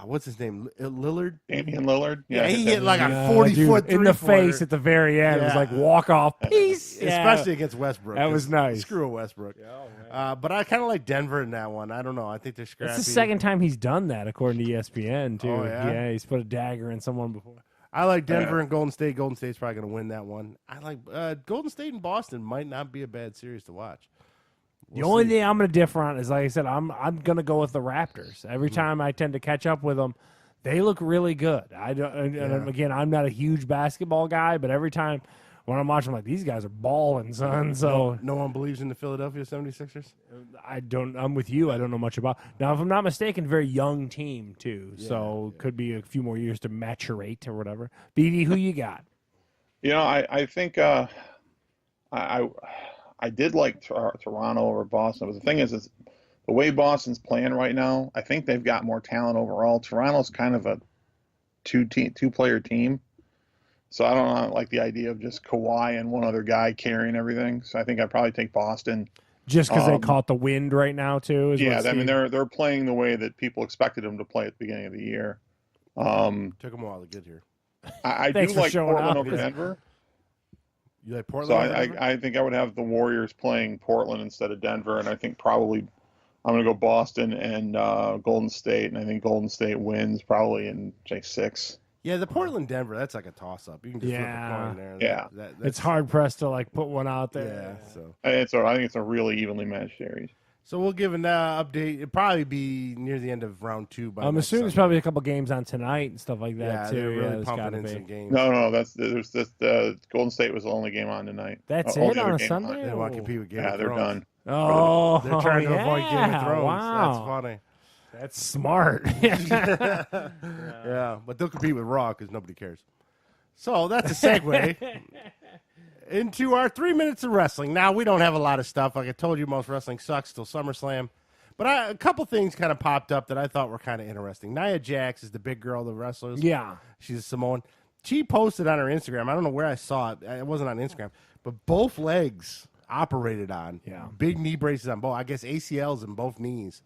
What's his name? Lillard. Damian Lillard. Yeah, he that- hit like a 40-foot in the face at the very end. It was Yeah. like walk off piece, especially against Westbrook. That was 'cause nice. Screw Westbrook. But I kind of like Denver in that one. I don't know. I think they're scrappy. It's the second time he's done that, according to ESPN, too. Oh, yeah? He's put a dagger in someone before. I like Denver and Golden State. Golden State's probably going to win that one. I like Golden State and Boston might not be a bad series to watch. The only thing I'm going to differ on is, like I said, I'm going to go with the Raptors. Every time I tend to catch up with them, they look really good. I don't. And again, I'm not a huge basketball guy, but every time when I'm watching, I'm like, these guys are balling, son. So No one believes in the Philadelphia 76ers? I don't. I'm with you. I don't know much about. Now, if I'm not mistaken, very young team too. So could be a few more years to maturate or whatever. BD, who you got? You know, I think I did like Toronto over Boston. But the thing is the way Boston's playing right now, I think they've got more talent overall. Toronto's kind of a two-player team. So I don't like the idea of just Kawhi and one other guy carrying everything. So I think I'd probably take Boston. Just because they caught the wind right now too. Yeah, I mean they're playing the way that people expected them to play at the beginning of the year. Took them a while to get here. I do Thanks for like showing Portland up. over Denver. You like Portland? So over Denver? I think I would have the Warriors playing Portland instead of Denver, and I think probably I'm going to go Boston and Golden State, and I think Golden State wins probably in say 6. Yeah, the Portland Denver, that's like a toss up. You can just flip a coin there. Yeah. It's hard pressed to like put one out there. Yeah, so I think it's a really evenly matched series. so we'll give an update. It'll probably be near the end of round 2. I'm assuming there's probably a couple games on tonight and stuff like that yeah, too. they're really there's pumping gotta in be. some games. No, there's Golden State was the only game on tonight. That's Only it other on a game Sunday? They don't want to compete with Game Yeah, of they're Thrones. done. Oh, They're trying to avoid Game of yeah, Thrones. Wow. That's funny. That's smart. Yeah, but they'll compete with Raw because nobody cares. So that's a segue into our 3 minutes of wrestling. Now, we don't have a lot of stuff. Like I told you, most wrestling sucks till SummerSlam. But a couple things kind of popped up that I thought were kind of interesting. Nia Jax is the big girl of the wrestlers. Yeah. She's a Samoan. She posted on her Instagram. I don't know where I saw it. It wasn't on Instagram. But both legs operated on. Yeah. Big knee braces on both. I guess ACLs in both knees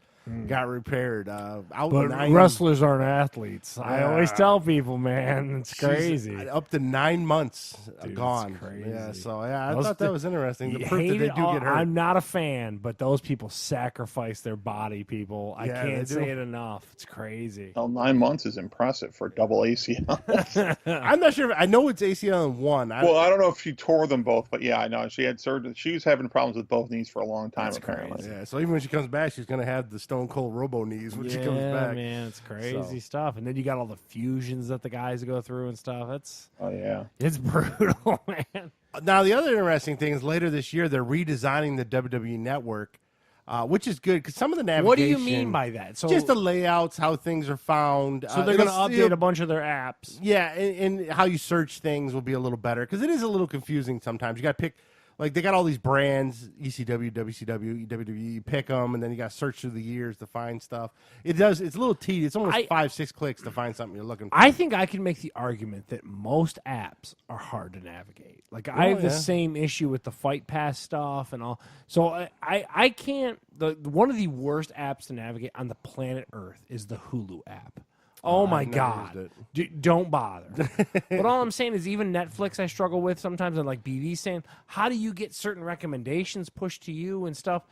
got repaired. But 9 wrestlers aren't athletes. I Yeah. always tell people, man, it's She's crazy. up to 9 months Dude, gone. it's crazy. Yeah, so yeah, I Those thought that was interesting. The You proof that hate they it do all- get hurt. I'm not a fan, but those people sacrifice their body, people. I Yeah, can't they do. say it enough. It's crazy. Well, 9 months is impressive for double ACL. I'm not sure. I know it's ACL in one. Well, I don't know if she tore them both, but yeah, I know she had surgery. She was having problems with both knees for a long time. That's apparently. crazy. Yeah, so even when she comes back, she's going to have the Stone Cold Robo knees when she comes Yeah, back. man, it's crazy So. stuff. And then you got all the fusions that the guys go through and stuff. Oh yeah. It's brutal, man. Now, the other interesting thing is later this year, they're redesigning the WWE Network, which is good because some of the navigation. What do you mean by that? So, just the layouts, how things are found. so they're going to update a bunch of their apps. Yeah, and how you search things will be a little better because it is a little confusing sometimes. You got to pick, like they got all these brands, ECW, WCW, WWE. You pick them, and then you got to search through the years to find stuff. It's a little tedious. It's almost 5-6 clicks to find something you're looking for. I think I can make the argument that most apps are hard to navigate. Like I have the yeah. same issue with the Fight Pass stuff and all. So I can't. One of the worst apps to navigate on the planet Earth is the Hulu app. Oh my I've never God! used Don't bother. But all I'm saying is, even Netflix, I struggle with sometimes. And like BD saying, how do you get certain recommendations pushed to you and stuff?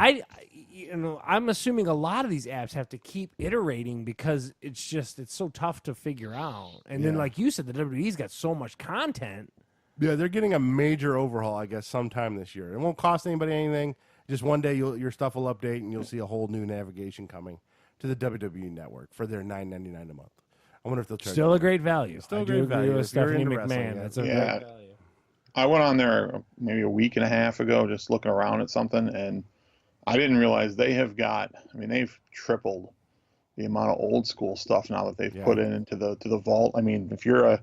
I'm assuming a lot of these apps have to keep iterating because it's so tough to figure out. And then, Yeah. like you said, the WWE's got so much content. Yeah, they're getting a major overhaul, I guess, sometime this year. It won't cost anybody anything. Just one day, your stuff will update, and you'll see a whole new navigation coming to the WWE Network for their $9.99 a month. I wonder if they'll charge. Still a great value. Still I a do great agree value. with If you're Stephanie into McMahon. wrestling, That's a Yeah. great value. I went on there maybe a week and a half ago, just looking around at something, and I didn't realize they have got. I mean, they've tripled the amount of old school stuff now that they've put into the vault. I mean, if you're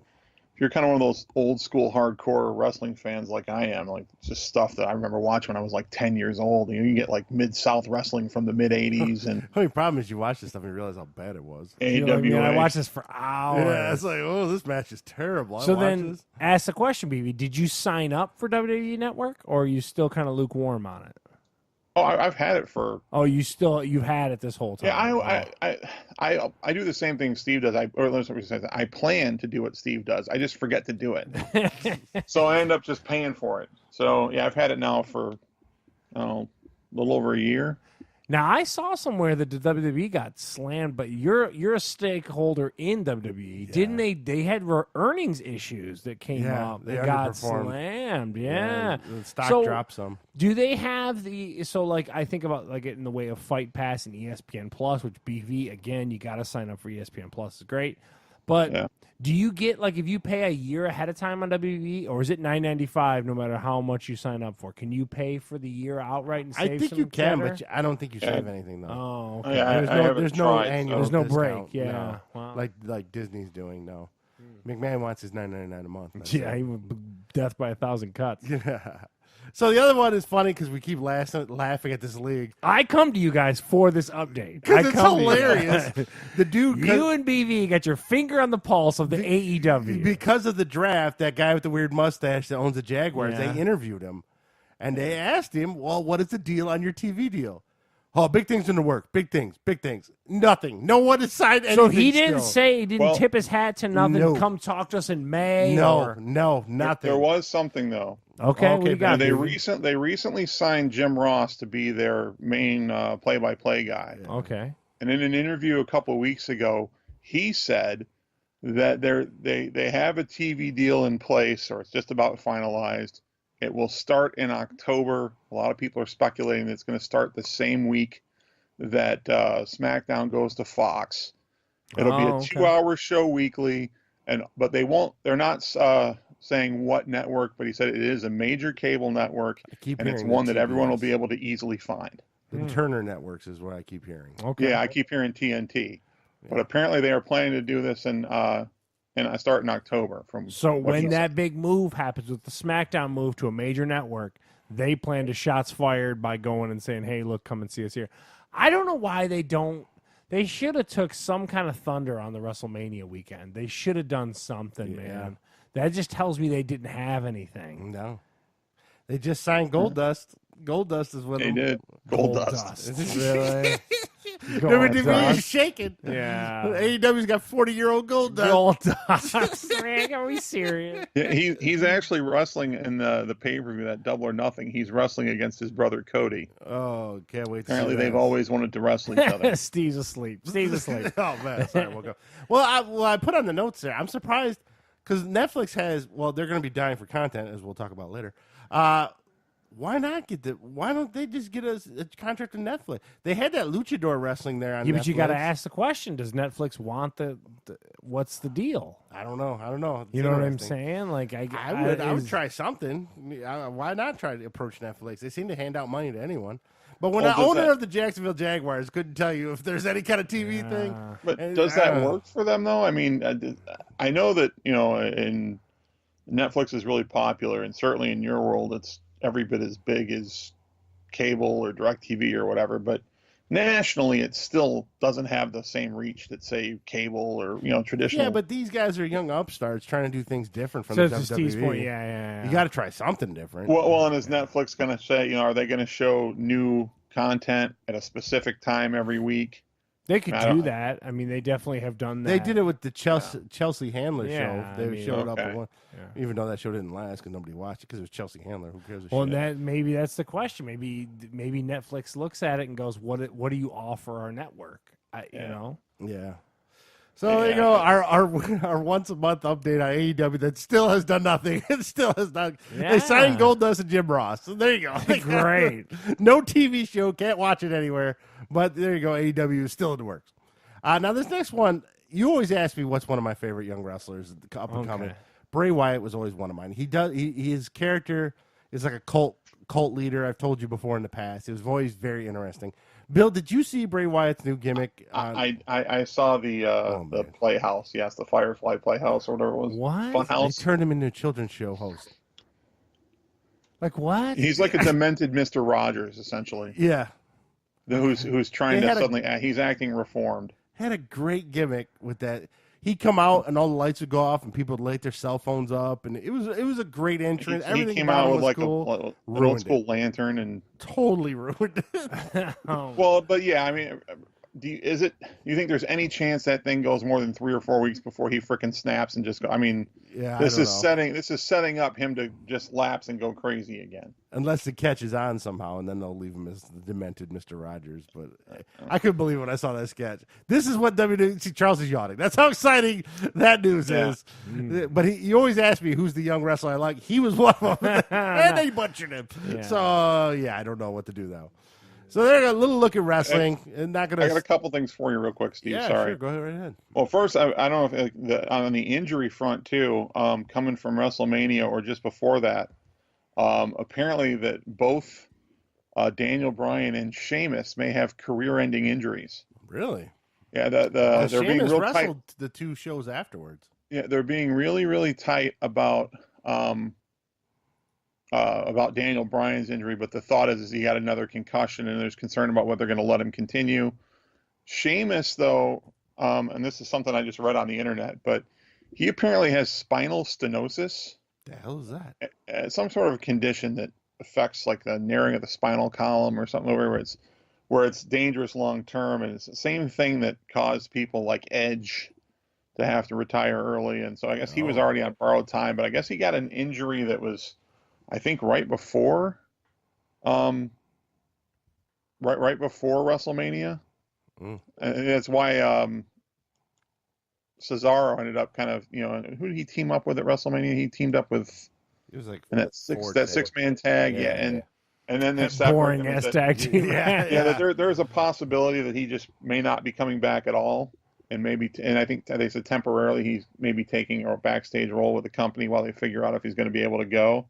you're kind of one of those old school hardcore wrestling fans like I am, like just stuff that I remember watching when I was like 10 years old. You get like Mid-South wrestling from the mid 80s and The only problem is you watch this stuff and you realize how bad it was. AWA. I watched this for hours. Yeah, it's like, oh, this match is terrible. So then, ask the question, BB. Did you sign up for WWE Network, or are you still kind of lukewarm on it? Oh, I've had it for. Oh, you've had it this whole time. Yeah, I do the same thing Steve does. I plan to do what Steve does. I just forget to do it. So I end up just paying for it. So yeah, I've had it now for a little over a year. Now I saw somewhere that the WWE got slammed, but you're a stakeholder in WWE. Didn't they? They had earnings issues that came up. They got underperformed. slammed. Yeah, the stock dropped some. Do they have like I think about like it in the way of Fight Pass and ESPN Plus, which BV again you got to sign up for ESPN Plus is great, but do you get like if you pay a year ahead of time on WWE, or is it $9.95 no matter how much you sign up for? Can you pay for the year outright and save? I think some you can, cheddar? but I don't think you save anything though. Oh, okay. There's no annual. There's no discount, break. Yeah, no. wow. like Disney's doing. No, McMahon wants his $9.99 a month. That's Yeah, it. he would death by 1,000 cuts. Yeah. So the other one is funny because we keep laughing at this league. I come to you guys for this update. Because it's hilarious. The dude, you and BV got your finger on the pulse of the AEW. Because of the draft, that guy with the weird mustache that owns the Jaguars, Yeah. they interviewed him. And they asked him, well, what is the deal on your TV deal? Oh, big things in the work. Big things. Nothing. No one has signed anything. So he didn't still. he didn't tip his hat to nothing. No. Come talk to us in May. No, nothing. There was something though. Okay, what do you got? They recently signed Jim Ross to be their main play-by-play guy. Okay. And in an interview a couple of weeks ago, he said that they have a TV deal in place, or it's just about finalized. It will start in October. A lot of people are speculating that it's going to start the same week that SmackDown goes to Fox. It'll be a 2-hour show weekly, but they're not saying what network, but he said it is a major cable network, and it's one that everyone will be able to easily find. The Turner Networks is what I keep hearing. Okay. Yeah, I keep hearing TNT, but apparently they are planning to do this and I start in October. So when that big move happens with the SmackDown move to a major network, they plan to shots fired by going and saying, "Hey, look, come and see us here." I don't know why they don't. They should have took some kind of thunder on the WrestleMania weekend. They should have done something, man. That just tells me they didn't have anything. No, they just signed Goldust. Goldust is what they did. Goldust. Really? WWE is shaking. Yeah. AEW's got 40-year-old Goldust. Goldust. Man, are we serious? Yeah, he's actually wrestling in the pay-per-view, that Double or Nothing. He's wrestling against his brother Cody. Oh, can't wait to Apparently see that. they've always wanted to wrestle each other. Steve's asleep. Oh, man. Sorry, we'll go. Well, I put on the notes there. I'm surprised because Netflix has, they're going to be dying for content, as we'll talk about later. Why don't they just get a contract with Netflix? They had that luchador wrestling there on Netflix. But you got to ask the question: does Netflix want what's the deal? I don't know. It's you know what I'm saying? Like I would try something. Why not try to approach Netflix? They seem to hand out money to anyone. But when the owner of the Jacksonville Jaguars couldn't tell you if there's any kind of TV thing. But does that work for them though? I mean, I know that in Netflix is really popular, and certainly in your world, it's every bit as big as cable or DirecTV or whatever, but nationally it still doesn't have the same reach that say cable or traditional. Yeah, but these guys are young upstarts trying to do things different from so the WWE. Steve's point, yeah. You got to try something different. Well, and is Netflix going to say, are they going to show new content at a specific time every week? They could do that. I mean, they definitely have done that. They did it with the Chelsea Handler show. They showed up at one, even though that show didn't last because nobody watched it because it was Chelsea Handler. Who cares? Maybe that's the question. Maybe Netflix looks at it and goes, "What do you offer our network?" You know? Yeah. So there you go. Our once a month update on AEW that still has done nothing. It still has not. Yeah. They signed Goldust and Jim Ross. So there you go. Great. No TV show. Can't watch it anywhere. But there you go. AEW is still in the works. Now this next one, you always ask me what's one of my favorite young wrestlers up and coming. Bray Wyatt was always one of mine. His character is like a cult leader. I've told you before in the past. It was always very interesting. Bill, did you see Bray Wyatt's new gimmick? I saw the Playhouse. Yes, the Firefly Playhouse or whatever it was. What? They Funhouse. turned him into a children's show host. Like what? He's like a demented Mr. Rogers, essentially. Yeah. Who's trying They to had suddenly he's acting reformed. Had a great gimmick with that. He'd come out and all the lights would go off and people would light their cell phones up and it was a great entrance. He Everything came about out him with was like cool. an old school lantern and Totally ruined it. well, but yeah, I mean, do you think there's any chance that thing goes more than 3 or 4 weeks before he frickin' snaps and just go? I mean, Yeah, this is setting up him to just lapse and go crazy again. Unless it catches on somehow, and then they'll leave him as the demented Mr. Rogers. But I couldn't believe when I saw that sketch. This is what WWE. See, Charles is yawning. That's how exciting that news is. But he always asks me who's the young wrestler I like. He was one of them, and they butchered him. Yeah. So I don't know what to do now. So there's a little look at wrestling. And not gonna. I got a couple things for you real quick, Steve. Yeah, Sorry. sure. Go ahead, right ahead. Well, first, I don't know if on the injury front too, coming from WrestleMania or just before that, apparently that both Daniel Bryan and Sheamus may have career-ending injuries. Really? Yeah, they're being Sheamus real wrestled tight. the 2 shows afterwards. Yeah, they're being really, really tight about Daniel Bryan's injury, but the thought is he got another concussion, and there's concern about whether they're going to let him continue. Sheamus, though, and this is something I just read on the internet, but he apparently has spinal stenosis. The hell is that? Some sort of condition that affects like the narrowing of the spinal column or something where it's dangerous long term, and it's the same thing that caused people like Edge to have to retire early, and so I guess he was already on borrowed time, but I guess he got an injury that was, I think, right before WrestleMania, and that's why Cesaro ended up kind of, who did he team up with at WrestleMania? He teamed up with It was like in that six-man tag, and then there's boring ass tag team. That there's a possibility that he just may not be coming back at all, and I think they said temporarily he's maybe taking a backstage role with the company while they figure out if he's going to be able to go.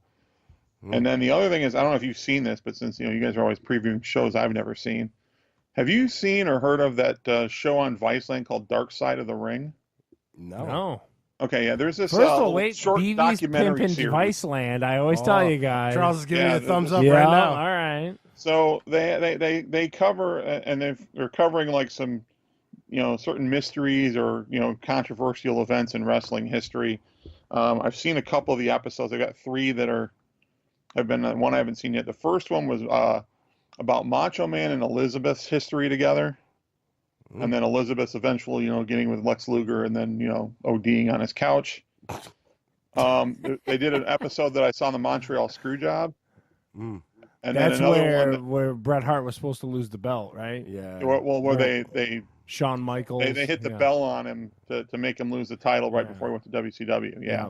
And then the other thing is, I don't know if you've seen this, but since you guys are always previewing shows I've never seen, have you seen or heard of that show on Viceland called Dark Side of the Ring? No. Okay, yeah, there's this First of all, wait, short BB's documentary Pimpin' series. Viceland. I always tell you guys. Charles is giving you a thumbs up yeah, right now. all right. So they cover, and they're covering like some, certain mysteries or controversial events in wrestling history. I've seen a couple of the episodes. I got 3 that have been one I haven't seen yet. The first one was about Macho Man and Elizabeth's history together. And then Elizabeth's eventually, getting with Lex Luger and then, ODing on his couch. They did an episode that I saw on the Montreal Screwjob. And that's then another one where Bret Hart was supposed to lose the belt, right? Yeah. where they Shawn Michaels. they hit the bell on him to make him lose the title right before he went to WCW. Yeah.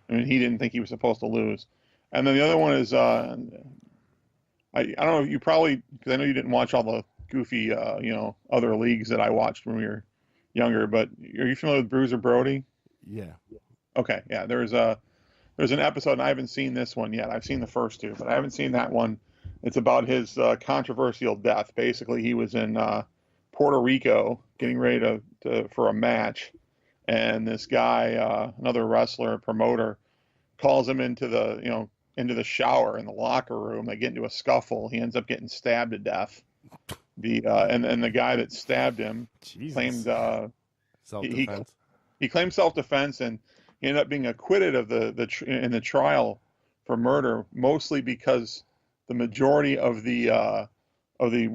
I mean, he didn't think he was supposed to lose. And then the other one is, I don't know, you probably, because I know you didn't watch all the goofy, other leagues that I watched when we were younger, but are you familiar with Bruiser Brody? Yeah. Okay, yeah. There's an episode, and I haven't seen this one yet. I've seen the first 2, but I haven't seen that one. It's about his controversial death. Basically, he was in Puerto Rico getting ready for a match, and this guy, another wrestler, a promoter, calls him into the shower in the locker room. They get into a scuffle. He ends up getting stabbed to death. And the guy that stabbed him claimed self-defense. He claimed self-defense, and he ended up being acquitted of in the trial for murder, mostly because the majority of the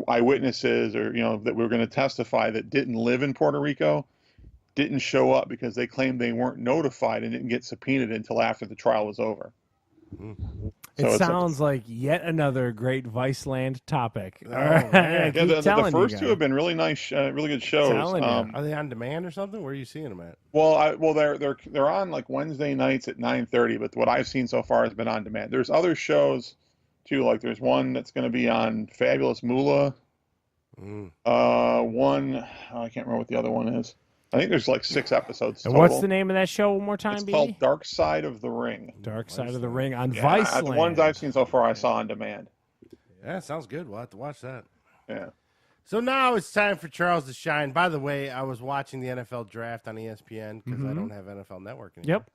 eyewitnesses that were going to testify that didn't live in Puerto Rico didn't show up because they claimed they weren't notified and didn't get subpoenaed until after the trial was over. It sounds like yet another great Viceland topic. Oh, man. The first 2 have been really nice, really good shows. Are they on demand or something? Where are you seeing them at? Well, they're on like Wednesday nights at 9:30, but what I've seen so far has been on demand. There's other shows too, like there's one that's going to be on Fabulous Moolah. One, I can't remember what the other one is. I think there's like 6 episodes total. And what's the name of that show one more time, It's BB? called Dark Side of the Ring. Dark Side of the Ring on Yeah, Viceland. the ones I've seen so far I saw on demand. Yeah, sounds good. We'll have to watch that. Yeah. So now it's time for Charles to shine. By the way, I was watching the NFL draft on ESPN because I don't have NFL Network anymore. Yep.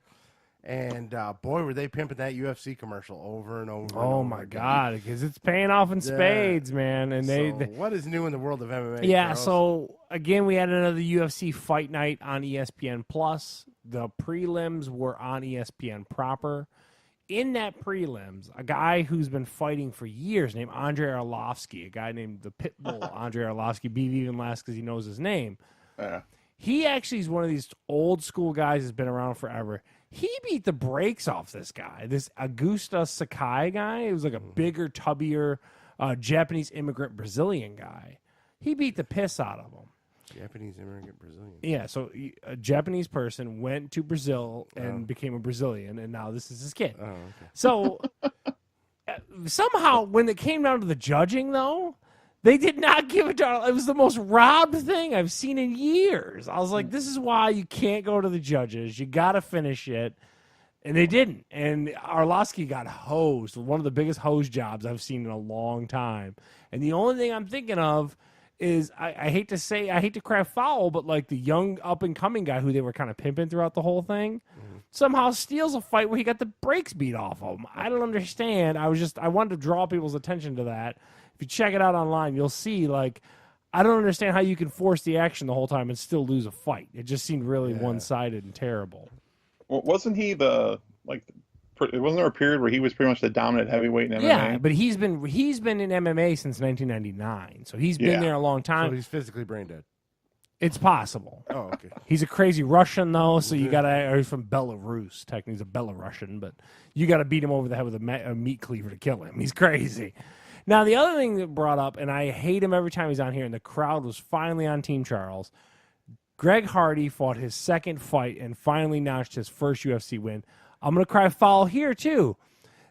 And boy, were they pimping that UFC commercial over and over. And Oh over my again. God, because it's paying off in spades, man. And So what is new in the world of MMA? yeah. Charles? So again, we had another UFC fight night on ESPN Plus. The prelims were on ESPN proper. In that prelims, a guy who's been fighting for years named Andrei Arlovsky, a guy named the Pitbull Andrei Arlovsky, beat even less because he knows his name. He actually is one of these old school guys that's been around forever. He beat the brakes off this guy, this Augusta Sakai guy. It was like a bigger, tubbier Japanese immigrant Brazilian guy. He beat the piss out of him. Japanese immigrant Brazilian. Yeah, so a Japanese person went to Brazil and became a Brazilian, and now this is his kid. Oh, okay. So somehow, when it came down to the judging, though, they did not give it to. It was the most robbed thing I've seen in years. I was like, this is why you can't go to the judges. You got to finish it. And they didn't. And Arlovsky got hosed, one of the biggest hose jobs I've seen in a long time. And the only thing I'm thinking of is I hate to cry foul, but like the young up and coming guy who they were kind of pimping throughout the whole thing somehow steals a fight where he got the brakes beat off of him. I don't understand. I wanted to draw people's attention to that. If you check it out online, you'll see like I don't understand how you can force the action the whole time and still lose a fight. It just seemed really one-sided and terrible. Well, wasn't he wasn't there a period where he was pretty much the dominant heavyweight in MMA? Yeah, but he's been in MMA since 1999, so he's been there a long time. So he's physically brain dead. It's possible. Oh, okay. He's a crazy Russian though, so you gotta. Or he's from Belarus. Technically, he's a Belarusian, but you gotta beat him over the head with a meat cleaver to kill him. He's crazy. Now, the other thing that brought up, and I hate him every time he's on here, and the crowd was finally on Team Charles. Greg Hardy fought his second fight and finally notched his first UFC win. I'm going to cry foul here, too.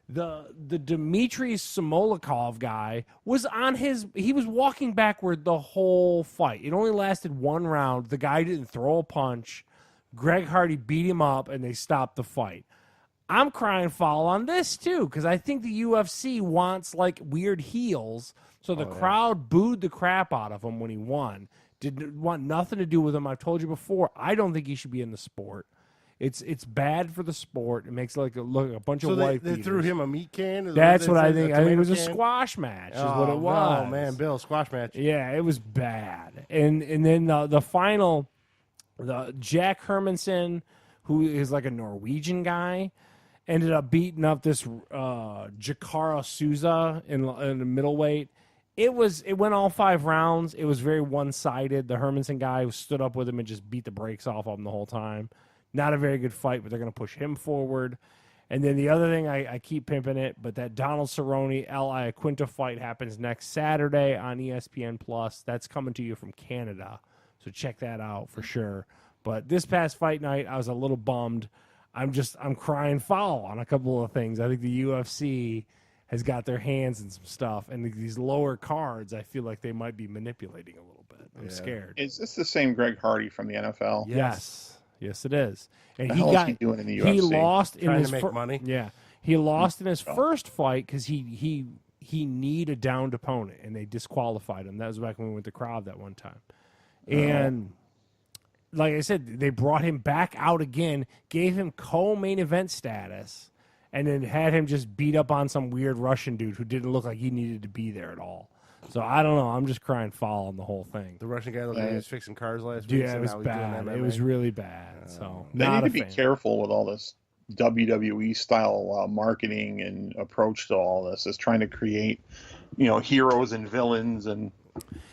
The Dmitry Smolikov guy was he was walking backward the whole fight. It only lasted one round. The guy didn't throw a punch. Greg Hardy beat him up, and they stopped the fight. I'm crying foul on this, too, because I think the UFC wants, like, weird heels. So the crowd booed the crap out of him when he won. Didn't want nothing to do with him. I've told you before, I don't think he should be in the sport. It's bad for the sport. It makes look a bunch of wife they threw him a meat can? That's what I think. I think it was a squash match is what it was. Oh, man, Bill, squash match. Yeah, it was bad. And then the final, Jack Hermanson, who is like a Norwegian guy, ended up beating up this Jakara Souza in the middleweight. It went all 5 rounds. It was very one-sided. The Hermanson guy stood up with him and just beat the brakes off of him the whole time. Not a very good fight, but they're going to push him forward. And then the other thing, I keep pimping it, but that Donald Cerrone, El Iaquinta fight happens next Saturday on ESPN+. That's coming to you from Canada, so check that out for sure. But this past fight night, I was a little bummed. I'm crying foul on a couple of things. I think the UFC has got their hands in some stuff, and these lower cards, I feel like they might be manipulating a little bit. I'm scared. Is this the same Greg Hardy from the NFL? Yes, it is. And What the hell is he doing in the UFC? He lost in Trying his to make money. Yeah, he lost in his first fight because he needed a downed opponent, and they disqualified him. That was back when we went to Crowd that one time, and. Like I said, they brought him back out again, gave him co-main event status, and then had him just beat up on some weird Russian dude who didn't look like he needed to be there at all. So I don't know. I'm just crying foul on the whole thing. The Russian guy looked like he was fixing cars last week. Yeah, it was bad. It was really bad. So They need to be careful with all this WWE style marketing and approach to all this. Is trying to create, heroes and villains, and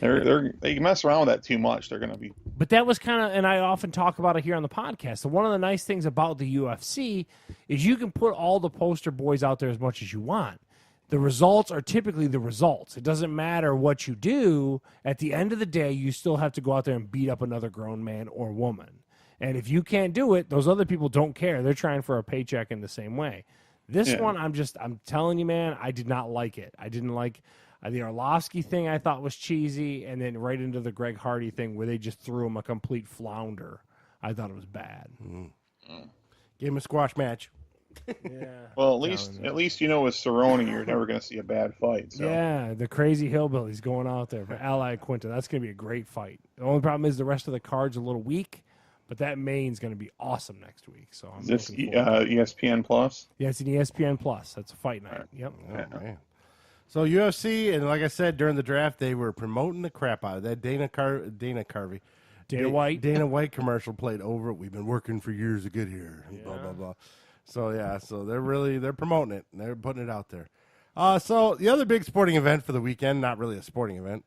they mess around with that too much. They're going to be. But that was kind of, and I often talk about it here on the podcast. So one of the nice things about the UFC is you can put all the poster boys out there as much as you want. The results are typically the results. It doesn't matter what you do. At the end of the day, you still have to go out there and beat up another grown man or woman. And if you can't do it, those other people don't care. They're trying for a paycheck in the same way. This one, I'm telling you, man, I did not like it. I didn't like the Arlovsky thing. I thought was cheesy, and then right into the Greg Hardy thing where they just threw him a complete flounder. I thought it was bad. Gave him a squash match. Yeah. Well, at least you know with Serenity, you're never going to see a bad fight. So. Yeah, the crazy hillbillies going out there for Ally Quinta. That's going to be a great fight. The only problem is the rest of the card's a little weak, but that main's going to be awesome next week. So I'm Is this looking forward to it. ESPN Plus? Yeah, it's an ESPN Plus. That's a fight night. Yep. Oh, man. So UFC, and like I said during the draft, they were promoting the crap out of that Dana White commercial played over it. We've been working for years to get here. Yeah. Blah blah blah. So they're promoting it. They're putting it out there. So the other big sporting event for the weekend, not really a sporting event,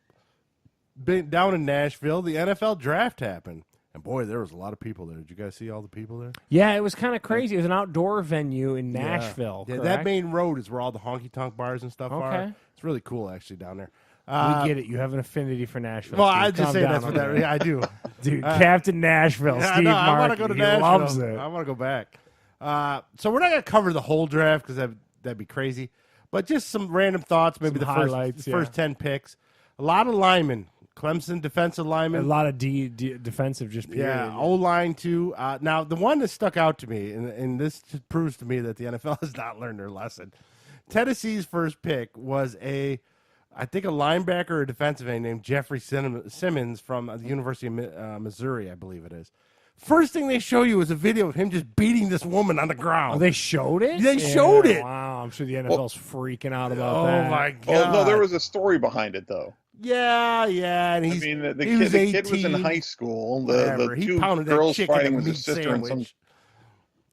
down in Nashville, the NFL draft happened. And boy, there was a lot of people there. Did you guys see all the people there? Yeah, it was kind of crazy. It was an outdoor venue in Nashville. Yeah, that main road is where all the honky-tonk bars and stuff are. It's really cool, actually, down there. We get it. You have an affinity for Nashville. Well, I just say that's what that. Yeah, I do. Dude, Captain Nashville, Steve Markey. I want to go to Nashville. Loves it. I want to go back. So we're not going to cover the whole draft because that'd be crazy. But just some random thoughts, maybe the first 10 picks. A lot of linemen. Clemson defensive linemen. A lot of defensive just period. Yeah, O-line too. Now, the one that stuck out to me, and this proves to me that the NFL has not learned their lesson. Tennessee's first pick was I think a linebacker or a defensive end named Jeffrey Simmons from the University of Missouri, I believe it is. First thing they show you is a video of him just beating this woman on the ground. Oh, they showed it? They showed it. Wow, I'm sure the NFL's freaking out about that. Oh, my God. Well, no, there was a story behind it, though. Yeah, and the kid was in high school. The two girls fighting with his sister and some.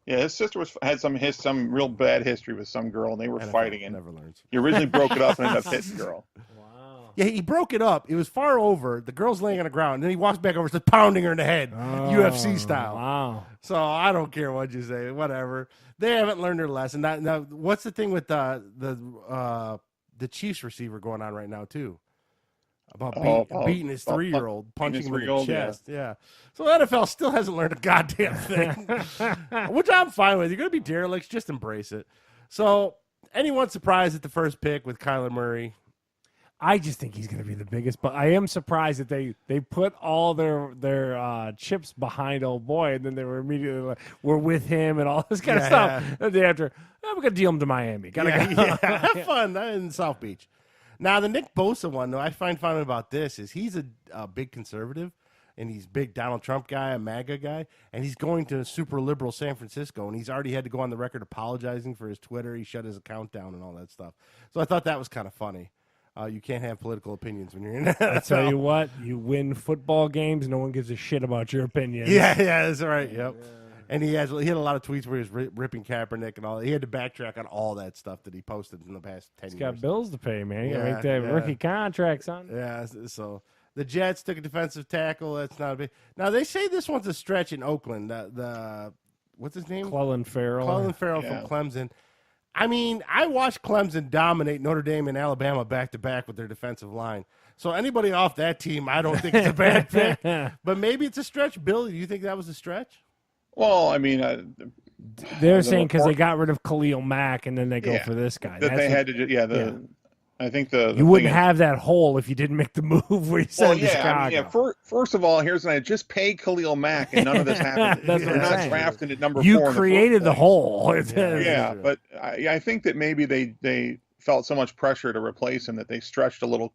Yeah, his sister had some real bad history with some girl, and they were fighting. And never learns. He originally broke it up and ended up hitting the girl. Wow. Yeah, he broke it up. It was far over. The girl's laying on the ground, and then he walks back over and starts pounding her in the head, UFC style. Wow. So I don't care what you say, whatever. They haven't learned their lesson. Now, what's the thing with the Chiefs receiver going on right now too? About beating his 3-year-old, punching him in the chest. Yeah. So the NFL still hasn't learned a goddamn thing, which I'm fine with. You're going to be derelicts, just embrace it. So anyone surprised at the first pick with Kyler Murray? I just think he's going to be the biggest, but I am surprised that they put all their chips behind old boy, and then they were immediately like, we're with him and all this kind of stuff. The day after, we're going to deal him to Miami. Have fun in South Beach. Now, the Nick Bosa one, though, I find funny about this is he's a big conservative, and he's a big Donald Trump guy, a MAGA guy, and he's going to super liberal San Francisco, and he's already had to go on the record apologizing for his Twitter. He shut his account down and all that stuff. So I thought that was kind of funny. You can't have political opinions when you're in that. I tell you what, you win football games, no one gives a shit about your opinion. Yeah, that's right. Yep. Yeah. And he had a lot of tweets where he was ripping Kaepernick and all. He had to backtrack on all that stuff that he posted in the past 10 years. He's got bills to pay, man. You got to make that rookie contract, son. Yeah, so the Jets took a defensive tackle. That's not a big. Now, they say this one's a stretch in Oakland. What's his name? Clelin Ferrell from Clemson. I mean, I watched Clemson dominate Notre Dame and Alabama back-to-back with their defensive line. So anybody off that team, I don't think it's a bad pick. But maybe it's a stretch. Bill, do you think that was a stretch? Well, I mean, they're saying because they got rid of Khalil Mack and then they go for this guy. That they had to do. I think you wouldn't have that hole if you didn't make the move where you said Chicago. I mean, first of all, here's an just pay Khalil Mack and none of this happened. They're not drafted at number 4. You created the hole. But I think that maybe they felt so much pressure to replace him that they stretched a little.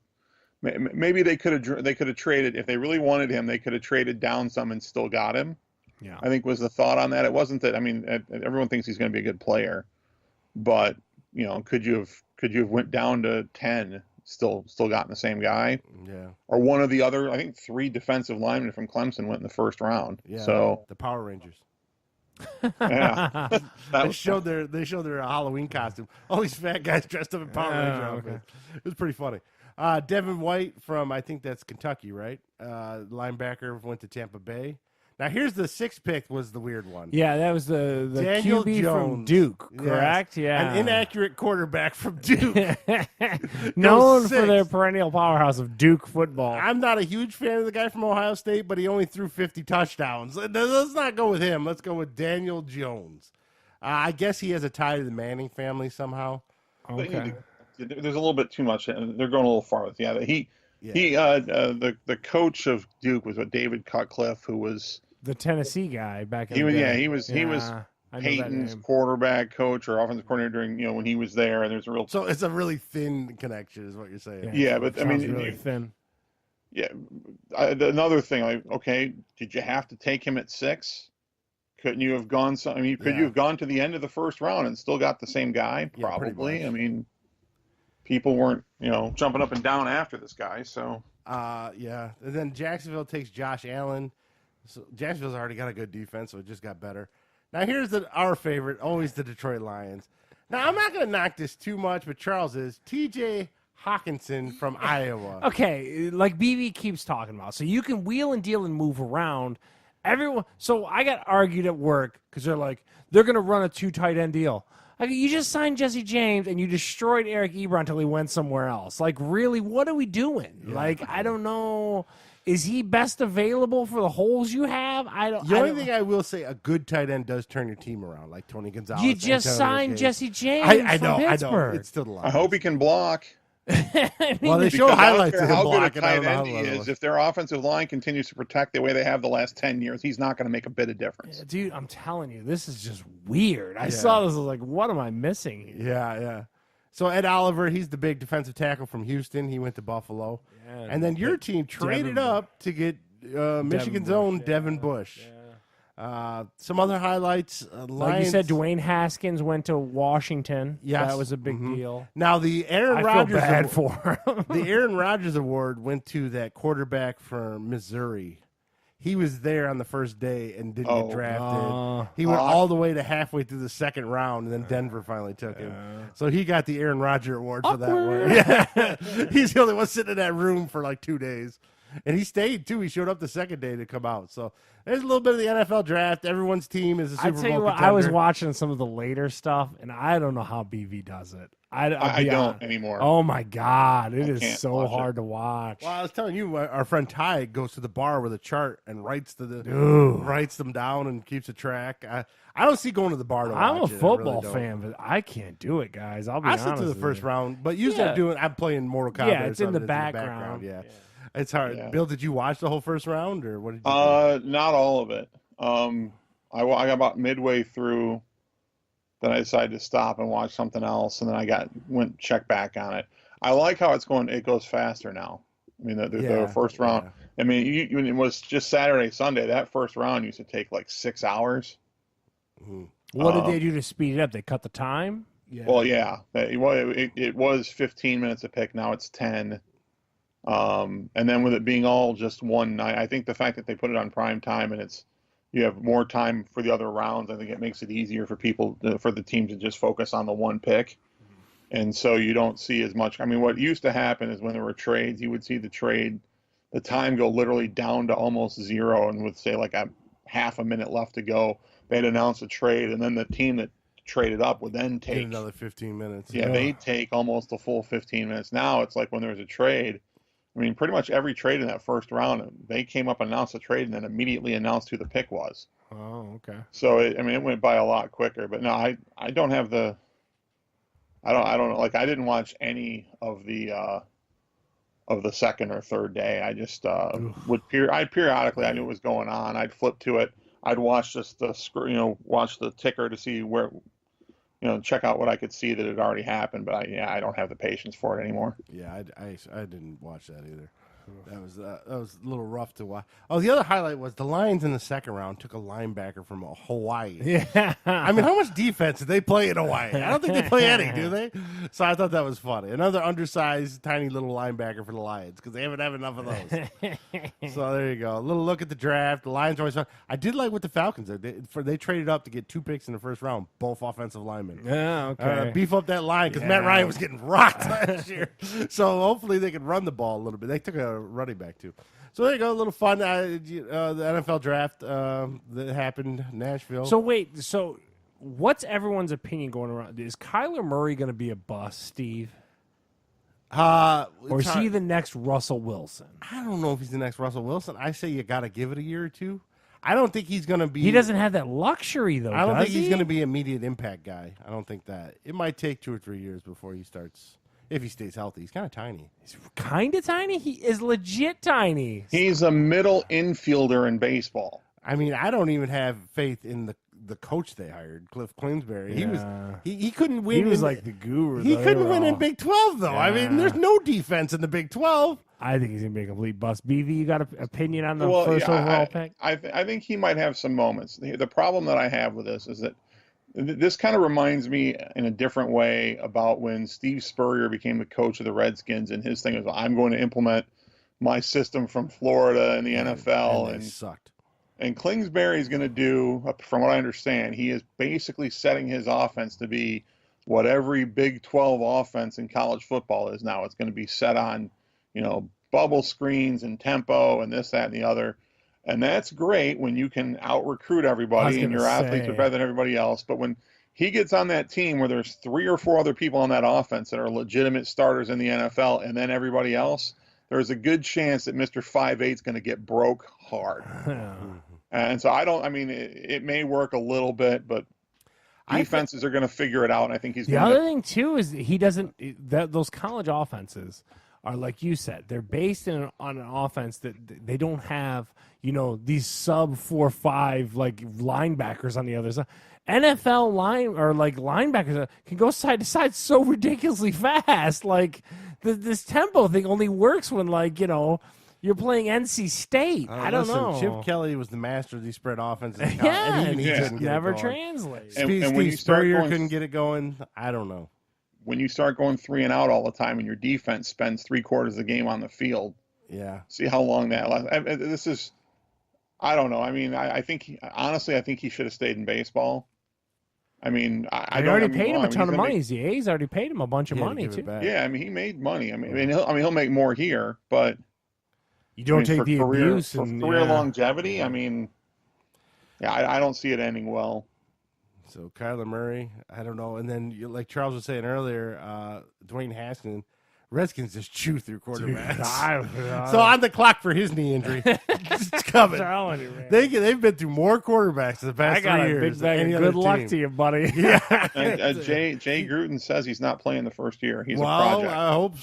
Maybe they could have traded if they really wanted him. They could have traded down some and still got him. Yeah, I think was the thought on that. It wasn't that. I mean, everyone thinks he's going to be a good player, but could you have went down to 10, still gotten the same guy? Yeah, or one of the other. I think 3 defensive linemen from Clemson went in the first round. Yeah, so the Power Rangers. Yeah, they showed their Halloween costume. All these fat guys dressed up in Power Ranger outfits. It was pretty funny. Devin White from I think that's Kentucky, right? Linebacker went to Tampa Bay. Now, here's the 6th pick was the weird one. Yeah, that was the Daniel QB Jones from Duke, correct? Yes. Yeah. An inaccurate quarterback from Duke. Known for their perennial powerhouse of Duke football. I'm not a huge fan of the guy from Ohio State, but he only threw 50 touchdowns. Let's not go with him. Let's go with Daniel Jones. I guess he has a tie to the Manning family somehow. Okay. There's a little bit too much. They're going a little far with the coach of Duke was David Cutcliffe, who was the Tennessee guy back in the the day. He was I know that Peyton's name. quarterback coach or offensive coordinator during, when he was there, and there's a real. So it's a really thin connection, is what you're saying. Yeah, but I Sounds mean, really thin. Yeah, another thing, like, okay, did you have to take him at 6? Couldn't you have gone? I mean, could you have gone to the end of the first round and still got the same guy? Yeah, pretty Probably. much. I mean, people weren't, jumping up and down after this guy. So yeah. And then Jacksonville takes Josh Allen. So Jacksonville's already got a good defense, so it just got better. Now here's our favorite, always the Detroit Lions. Now I'm not going to knock this too much, but Charles is T.J. Hawkinson from Iowa. Okay, like BB keeps talking about. So you can wheel and deal and move around. Everyone. So I got argued at work because they're going to run a 2 tight end deal. Like, you just signed Jesse James and you destroyed Eric Ebron until he went somewhere else. Like, really, what are we doing? Yeah. Like, I don't know. Is he best available for the holes you have? The only thing I will say, a good tight end does turn your team around, like Tony Gonzalez. You just signed Jesse James. I know. Pittsburgh. It's still the Lions. I hope he can block. Well, they show highlights of him how good a blocking. tight end he is. If their offensive line continues to protect the way they have the last 10 years, he's not going to make a bit of difference. Dude, I'm telling you, this is just weird. I saw this, I was like, what am I missing here? Yeah. So Ed Oliver, he's the big defensive tackle from Houston. He went to Buffalo. Yeah, and then your team traded up to get Michigan's own Devin Bush. Yeah. Some other highlights. Like you said, Dwayne Haskins went to Washington. Yes. That was a big deal. Now, the Aaron Rodgers feel bad for him. The Aaron Rodgers Award went to that quarterback from Missouri. He was there on the first day and didn't get drafted. He went all the way to halfway through the second round, and then Denver finally took him. So he got the Aaron Rodgers Award for that one. Yeah. He's the only one sitting in that room for like 2 days. And he stayed, too. He showed up the second day to come out. So there's a little bit of the NFL draft. Everyone's team is a Super Bowl contender. I was watching some of the later stuff, and I don't know how BV does it. I don't anymore. Oh, my God. It is so hard to watch. Well, I was telling you, our friend Ty goes to the bar with a chart and writes them down and keeps a track. I don't see going to the bar to watch I'm a it. football fan, but I can't do it, guys. I'll be honest. I sit to the first round, but usually I'm playing Mortal Kombat. Yeah, it's in the background. Yeah. It's hard. Yeah. Bill, did you watch the whole first round, or what did you do? Not all of it. I got about midway through, then I decided to stop and watch something else, and then went check back on it. I like how it's going. It goes faster now. I mean, the first round. Yeah. I mean, it was just Saturday, Sunday. That first round used to take like 6 hours. Mm-hmm. What did they do to speed it up? They cut the time? Yeah. Well, yeah. It was 15 minutes a pick. Now it's 10. And then with it being all just one night, I think the fact that they put it on prime time and you have more time for the other rounds, I think it makes it easier for for the team to just focus on the one pick. And so you don't see as much. I mean, what used to happen is when there were trades, you would see the time go literally down to almost zero, and with say like a half a minute left to go, they'd announce a trade, and then the team that traded up would then take another 15 minutes. Yeah, they'd take almost the full 15 minutes. Now it's like when there's a trade, I mean, pretty much every trade in that first round, they came up, announced a trade, and then immediately announced who the pick was. Oh, okay. So it went by a lot quicker. But no, I don't have the. I don't like. I didn't watch any of the second or third day. I just periodically, I knew what was going on. I'd flip to it. I'd watch watch the ticker to see where. Check out what I could see that had already happened, but I don't have the patience for it anymore. Yeah, I didn't watch that either. That was a little rough to watch. Oh, the other highlight was the Lions in the second round took a linebacker from Hawaii. Yeah. I mean, how much defense did they play in Hawaii? I don't think they play any, do they? So I thought that was funny. Another undersized, tiny little linebacker for the Lions because they haven't had enough of those. So there you go. A little look at the draft. The Lions are always fun. I did like what the Falcons did. They traded up to get 2 picks in the first round, both offensive linemen. Yeah, okay. Beef up that line because Matt Ryan was getting rocked last year. So hopefully they can run the ball a little bit. They took a running back too. So there you go, a little fun. The NFL draft that happened in Nashville. So wait, what's everyone's opinion going around? Is Kyler Murray going to be a bust, Steve? Or is he the next Russell Wilson? I don't know if he's the next Russell Wilson. I say you got to give it a year or two. I don't think he's going to be. He doesn't have that luxury, though. I don't think he's going to be an immediate impact guy. I don't think that. It might take 2 or 3 years before he starts. If he stays healthy. He's kind of tiny. He's kind of tiny? He is legit tiny. He's a middle infielder in baseball. I mean, I don't even have faith in the coach they hired, Cliff Clinsbury. Yeah. He couldn't win. He was like the guru. He though. couldn't They win were in all- Big 12 though. I mean, there's no defense in the Big 12. I think he's gonna be a complete bust. BV, you got an opinion on the Well, first yeah, overall pick? I think he might have some moments. The problem that I have with this is that this kind of reminds me in a different way about when Steve Spurrier became the coach of the Redskins, and his thing was, I'm going to implement my system from Florida and the NFL, and they sucked. And Kingsbury is going to do, from what I understand, he is basically setting his offense to be what every Big 12 offense in college football is now. It's going to be set on, bubble screens and tempo and this, that, and the other. And that's great when you can out-recruit everybody and your athletes are better than everybody else. But when he gets on that team where there's 3 or 4 other people on that offense that are legitimate starters in the NFL and then everybody else, there's a good chance that Mr. 5'8" is going to get broke hard. And so it may work a little bit, but defenses are going to figure it out. And I think he's The going other thing, too, is he doesn't those college offenses are, like you said, they're based on an offense that they don't have, these sub 4-5 like linebackers on the other side. NFL linebackers can go side to side so ridiculously fast. Like this tempo thing only works when you're playing NC State. I don't know. Chip Kelly was the master of these spread offenses. Yeah, and he couldn't get never it going. translates. And Steve when you start Spurrier going- couldn't get it going. I don't know. when you start going 3 and out all the time and your defense spends 3/4 of the game on the field, Yeah. see how long that lasts. I don't know. I mean, I think he should have stayed in baseball. I mean, I They don't already get me paid him wrong. a ton of He's gonna money. The A's already paid him a bunch of He had to money give it too. back. Yeah, I mean, he made money. He'll make more here, but You don't take for the career, abuse for and career longevity. I mean, I don't see it ending well. So Kyler Murray, I don't know. And then, like Charles was saying earlier, Dwayne Haskins, Redskins just chew through quarterbacks. So on the clock for his knee injury. It's coming. telling you, man. They've been through more quarterbacks in the past I got 3 a years. big than bag any of other good luck team. to you, buddy. Yeah. And, Jay Gruden says he's not playing the first year. He's a Well, project. I hope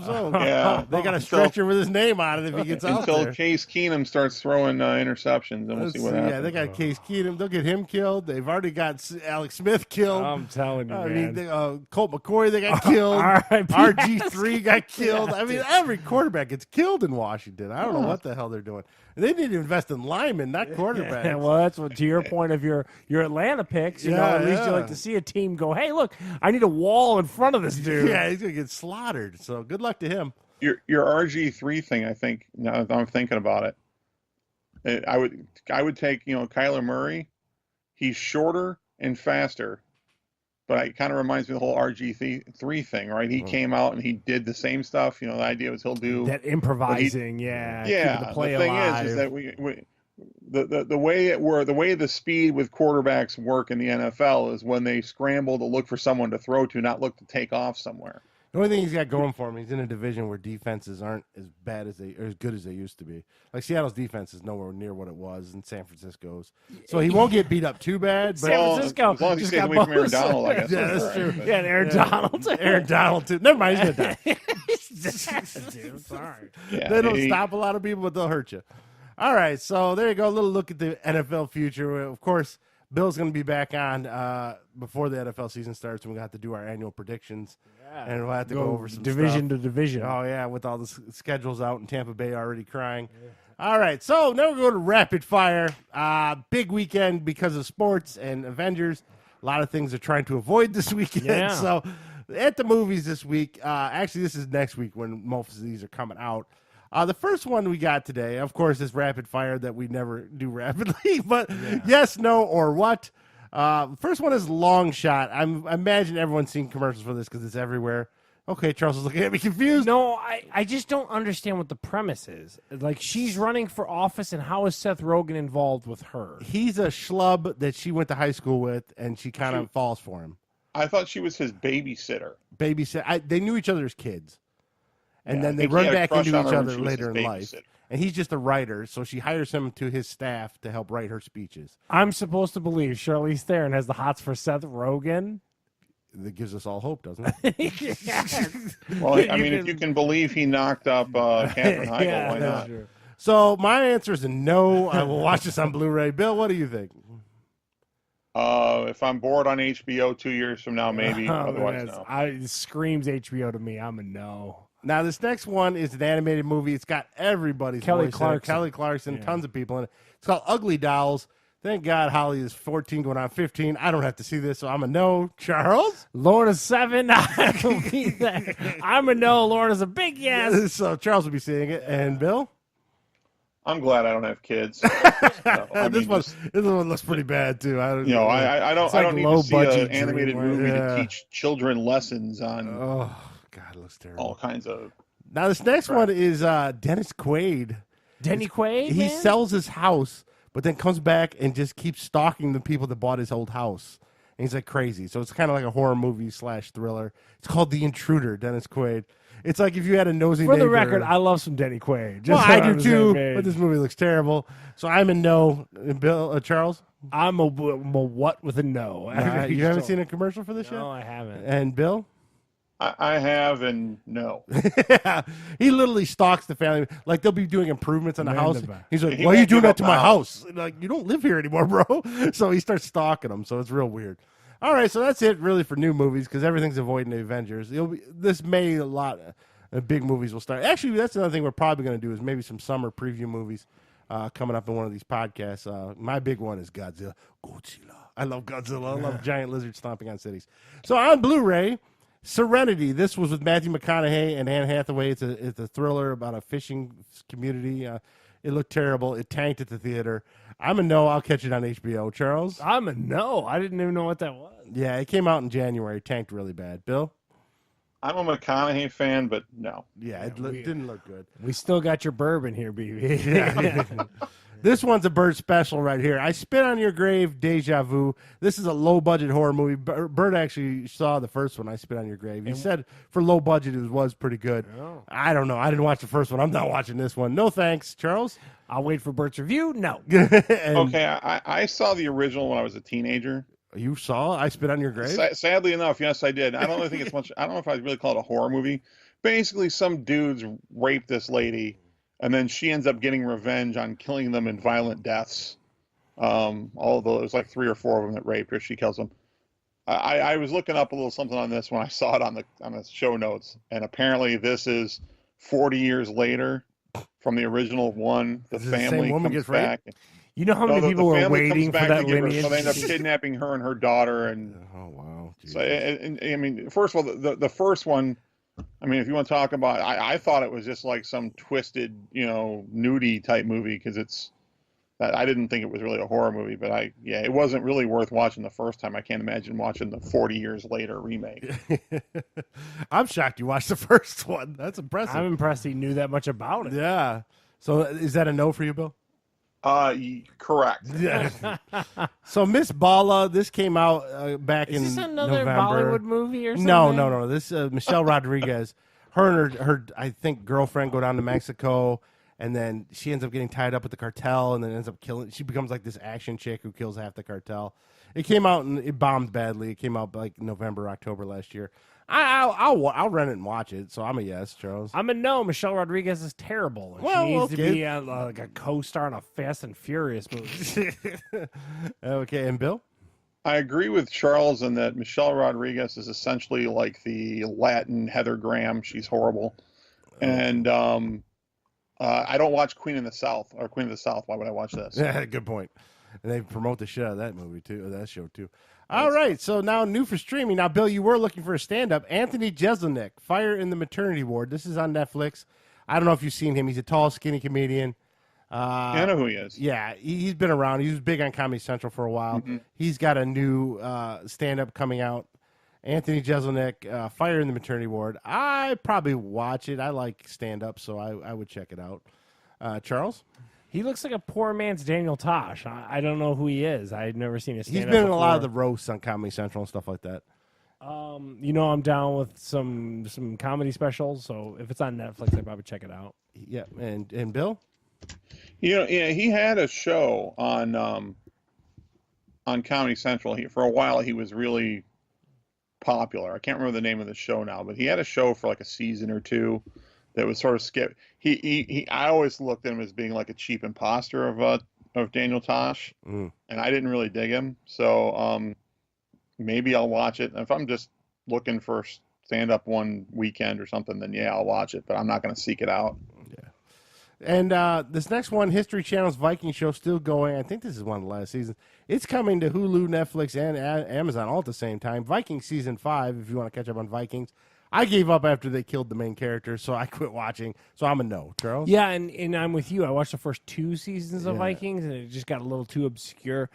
so. Yeah. They got a stretcher with his name on it if he gets out Until there. Case Keenum starts throwing interceptions, and we'll Let's see what see. happens. Yeah, they got Case Keenum. They'll get him killed. They've already got Alex Smith killed. I'm telling you, I man. mean, Colt McCoy, they got killed. R.I.P. RG3 got killed. I mean, every quarterback gets killed in Washington. I don't know what the hell they're doing. And they need to invest in linemen, not quarterbacks. Yeah, well, that's what to your point of your Atlanta picks. You know, at least you like to see a team go, "Hey, look, I need a wall in front of this dude." Yeah, he's gonna get slaughtered. So good luck to him. Your RG3 thing, I think. Now that I'm thinking about it, I would take Kyler Murray. He's shorter and faster, but it kind of reminds me of the whole RG3 thing, right? He came out and he did the same stuff. The idea was he'll do That improvising, keeping Yeah, the play the thing alive. is that the way the speed with quarterbacks work in the NFL is when they scramble to look for someone to throw to, not look to take off somewhere. The only thing he's got going for him, he's in a division where defenses aren't as bad as or as good as they used to be. Like Seattle's defense is nowhere near what it was, and San Francisco's. So he won't get beat up too bad. But San Francisco as long as he just stays got away from Aaron Bosa. Donald, I guess. Yeah, that's all true. right, but- Yeah, and Aaron Donald. Aaron Donald too. Never mind, he's gonna die. Dude, sorry. Yeah, They don't he- stop a lot of people, but they'll hurt you. All right, so there you go. A little look at the NFL future. Of course, Bill's going to be back on before the NFL season starts, and we'll have to do our annual predictions. And we'll have to go over some division stuff. to division. Oh, yeah, with all the schedules out in Tampa Bay already crying. All right, so now we're going to rapid fire. Big weekend because of sports and Avengers. A lot of things are trying to avoid this weekend. Yeah. So at the movies this week, actually this is next week when most of these are coming out. The first one we got today, of course, is rapid fire that we never do rapidly, but yes, no, or what. First one is Longshot. I imagine everyone's seen commercials for this because it's everywhere. Okay, Charles is looking at me confused. No, I just don't understand what the premise is. Like, she's running for office, and how is Seth Rogen involved with her? He's a schlub that she went to high school with, and she kind of falls for him. I thought she was his babysitter. Babysit. They knew each other as kids. And Yeah, then I they think he run had a back crush into on each her when other she was later his in life. babysitter. And he's just a writer, so she hires him to his staff to help write her speeches. I'm supposed to believe Charlize Theron has the hots for Seth Rogen. That gives us all hope, doesn't it? Well, I mean, if you can believe he knocked up Katherine Heigl, why that's not? true. So my answer is a no. I will watch this on Blu Ray. Bill, what do you think? If I'm bored on HBO 2 years from now, maybe. Otherwise, no. It screams HBO to me. I'm a no. Now, this next one is an animated movie. It's got everybody's Kelly voice in it. Clarkson. Kelly Clarkson, Yeah. tons of people in it. It's called Ugly Dolls. Thank God Holly is 14 going on 15. I don't have to see this, so I'm a no. Charles? Lorna's 7. I will be there. I'm a no. Lorna's a big yes. So Charles will be seeing it. And Bill? I'm glad I don't have kids. This one looks pretty bad, too. I don't need to see low-budget an animated dream, movie yeah. to teach children lessons on Oh, God, it looks terrible. all kinds of. Now, this next one is Dennis Quaid. Denny Quaid, He man? sells his house, but then comes back and just keeps stalking the people that bought his old house. And he's like crazy. So it's kind of like a horror movie / thriller. It's called The Intruder, Dennis Quaid. It's like if you had a nosy For the neighbor. record, I love some Denny Quaid. Well, Just so I we're do on the too, same page. but this movie looks terrible. So I'm a no. And Bill, Charles? I'm a what with a no. You haven't seen a commercial for this yet? No, I haven't. And Bill? I have, and no. Yeah, he literally stalks the family. Like they'll be doing improvements on the Man, house. the back. He's like, He "Why are you won't doing give that up to my now. house?" Like, you don't live here anymore, bro. So he starts stalking them. So it's real weird. All right, so that's it really for new movies because everything's avoiding the Avengers. This May a lot of big movies will start. Actually, that's another thing we're probably going to do is maybe some summer preview movies coming up in one of these podcasts. My big one is Godzilla. I love Godzilla. I love giant lizards stomping on cities. So on Blu Ray, Serenity. This was with Matthew McConaughey and Anne Hathaway. It's a thriller about a fishing community. It looked terrible. It tanked at the theater. I'm a no. I'll catch it on HBO. Charles? I'm a no. I didn't even know what that was. Yeah, it came out in January. It tanked really bad. Bill? I'm a McConaughey fan, but no. Yeah, it didn't look good. We still got your bourbon here, BB. Yeah. This one's a Bird special right here. I Spit on Your Grave, Deja Vu. This is a low-budget horror movie. Bird actually saw the first one, I Spit on Your Grave. He said for low budget it was pretty good. Oh. I don't know. I didn't watch the first one. I'm not watching this one. No thanks. Charles? I'll wait for Bert's review. No. And Okay, I saw the original when I was a teenager. You saw I Spit on Your Grave? Sadly enough, yes, I did. I don't really think it's much. I don't know if I'd really call it a horror movie. Basically, some dudes rape this lady, and then she ends up getting revenge on killing them in violent deaths. Although there's like 3 or 4 of them that raped her, she kills them. I was looking up a little something on this when I saw it on the show notes, and apparently this is 40 years later from the original one. The Is it the same family woman comes gets raped? back. You know how No, many the people were family comes waiting for back that to get her, lineage? so they end up kidnapping her and her daughter. And Oh, wow. so, and I mean, first of all, the first one, I mean, if you want to talk about, I thought it was just like some twisted, nudie type movie because I didn't think it was really a horror movie, but it wasn't really worth watching the first time. I can't imagine watching the 40 years later remake. I'm shocked you watched the first one. That's impressive. I'm impressed he knew that much about it. Yeah. So is that a no for you, Bill? Correct. Yeah. So Miss Bala, this came out back in Is this another November. Bollywood movie or something? No. This Michelle Rodriguez, her and her I think girlfriend go down to Mexico, and then she ends up getting tied up with the cartel, and then ends up killing. She becomes like this action chick who kills half the cartel. It came out and it bombed badly. It came out like November, October last year. I'll rent it and watch it. So I'm a yes, Charles. I'm a no. Michelle Rodriguez is terrible. And Well, she needs to okay. be like a co-star in a Fast and Furious movie. Okay, and Bill? I agree with Charles in that Michelle Rodriguez is essentially like the Latin Heather Graham. She's horrible. And I don't watch Queen of the South. Why would I watch this? Yeah, good point. And they promote the shit out of that movie too, or that show too. All right, so now new for streaming. Now, Bill, you were looking for a stand-up. Anthony Jeselnik, Fire in the Maternity Ward. This is on Netflix. I don't know if you've seen him. He's a tall, skinny comedian. I know who he is. Yeah, he's been around. He was big on Comedy Central for a while. He's got a new stand-up coming out. Anthony Jeselnik, Fire in the Maternity Ward. I probably watch it. I like stand-up, so I would check it out. Charles? He looks like a poor man's Daniel Tosh. I don't know who he is. I've never seen his stand-up He's been in a lot of the before. roasts on Comedy Central and stuff like that. I'm down with some comedy specials, so if it's on Netflix, I'd probably check it out. Yeah, and Bill? He had a show on Comedy Central. For a while, he was really popular. I can't remember the name of the show now, but he had a show for like a season or two that was sort of skip. I always looked at him as being like a cheap imposter of of Daniel Tosh, and I didn't really dig him. So maybe I'll watch it. If I'm just looking for stand-up one weekend or something, then yeah, I'll watch it. But I'm not going to seek it out. Yeah. And this next one, History Channel's Viking show, still going. I think this is one of the last seasons. It's coming to Hulu, Netflix, and Amazon all at the same time. Vikings season 5, if you want to catch up on Vikings. I gave up after they killed the main character, so I quit watching. So I'm a no. Charles? Yeah, and I'm with you. I watched the first 2 seasons of Vikings, and it just got a little too obscure.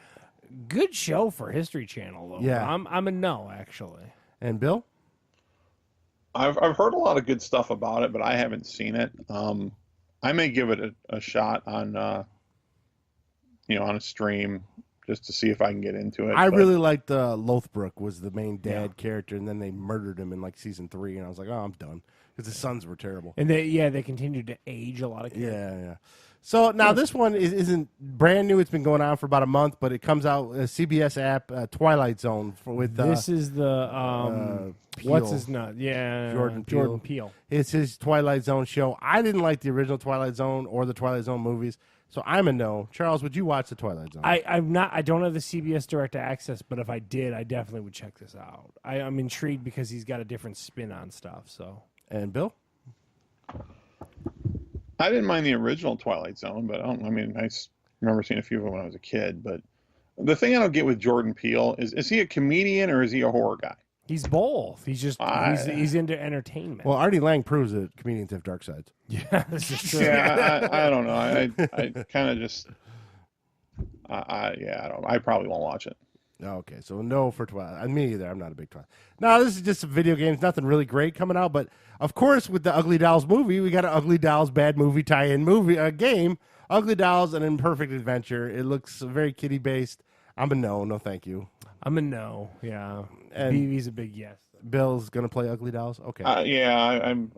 Good show for History Channel, though. Yeah. I'm a no, actually. And Bill? I've heard a lot of good stuff about it, but I haven't seen it. I may give it a shot on on a stream just to see if I can get into it. I really liked Lothbrok was the main dad character, and then they murdered him in like season 3, and I was like, oh, I'm done because the sons were terrible. And they continued to age a lot of characters. Yeah. So now this one isn't brand new. It's been going on for about a month, but it comes out CBS app Twilight Zone with this is the what's his nut? Yeah, Jordan Peele. It's his Twilight Zone show. I didn't like the original Twilight Zone or the Twilight Zone movies, so I'm a no. Charles, would you watch the Twilight Zone? I'm not. I don't have the CBS Direct Access, but if I did, I definitely would check this out. I'm intrigued because he's got a different spin on stuff. So. And Bill? I didn't mind the original Twilight Zone, but I remember seeing a few of them when I was a kid. But the thing I don't get with Jordan Peele is he a comedian or is he a horror guy? He's both. He's just he's into entertainment. Well, Artie Lang proves that comedians have dark sides. Yeah, this is true. Yeah, I don't know. I kind of just I don't. I probably won't watch it. Okay, so no for Twilight. Me either. I'm not a big Twilight. No, this is just some video games. Nothing really great coming out. But, of course, with the Ugly Dolls movie, we got an Ugly Dolls bad movie tie-in game. Ugly Dolls, an Imperfect Adventure. It looks very kiddie-based. I'm a no. No, thank you. I'm a no. Yeah. And BB's a big yes. Bill's going to play Ugly Dolls? Okay. I'm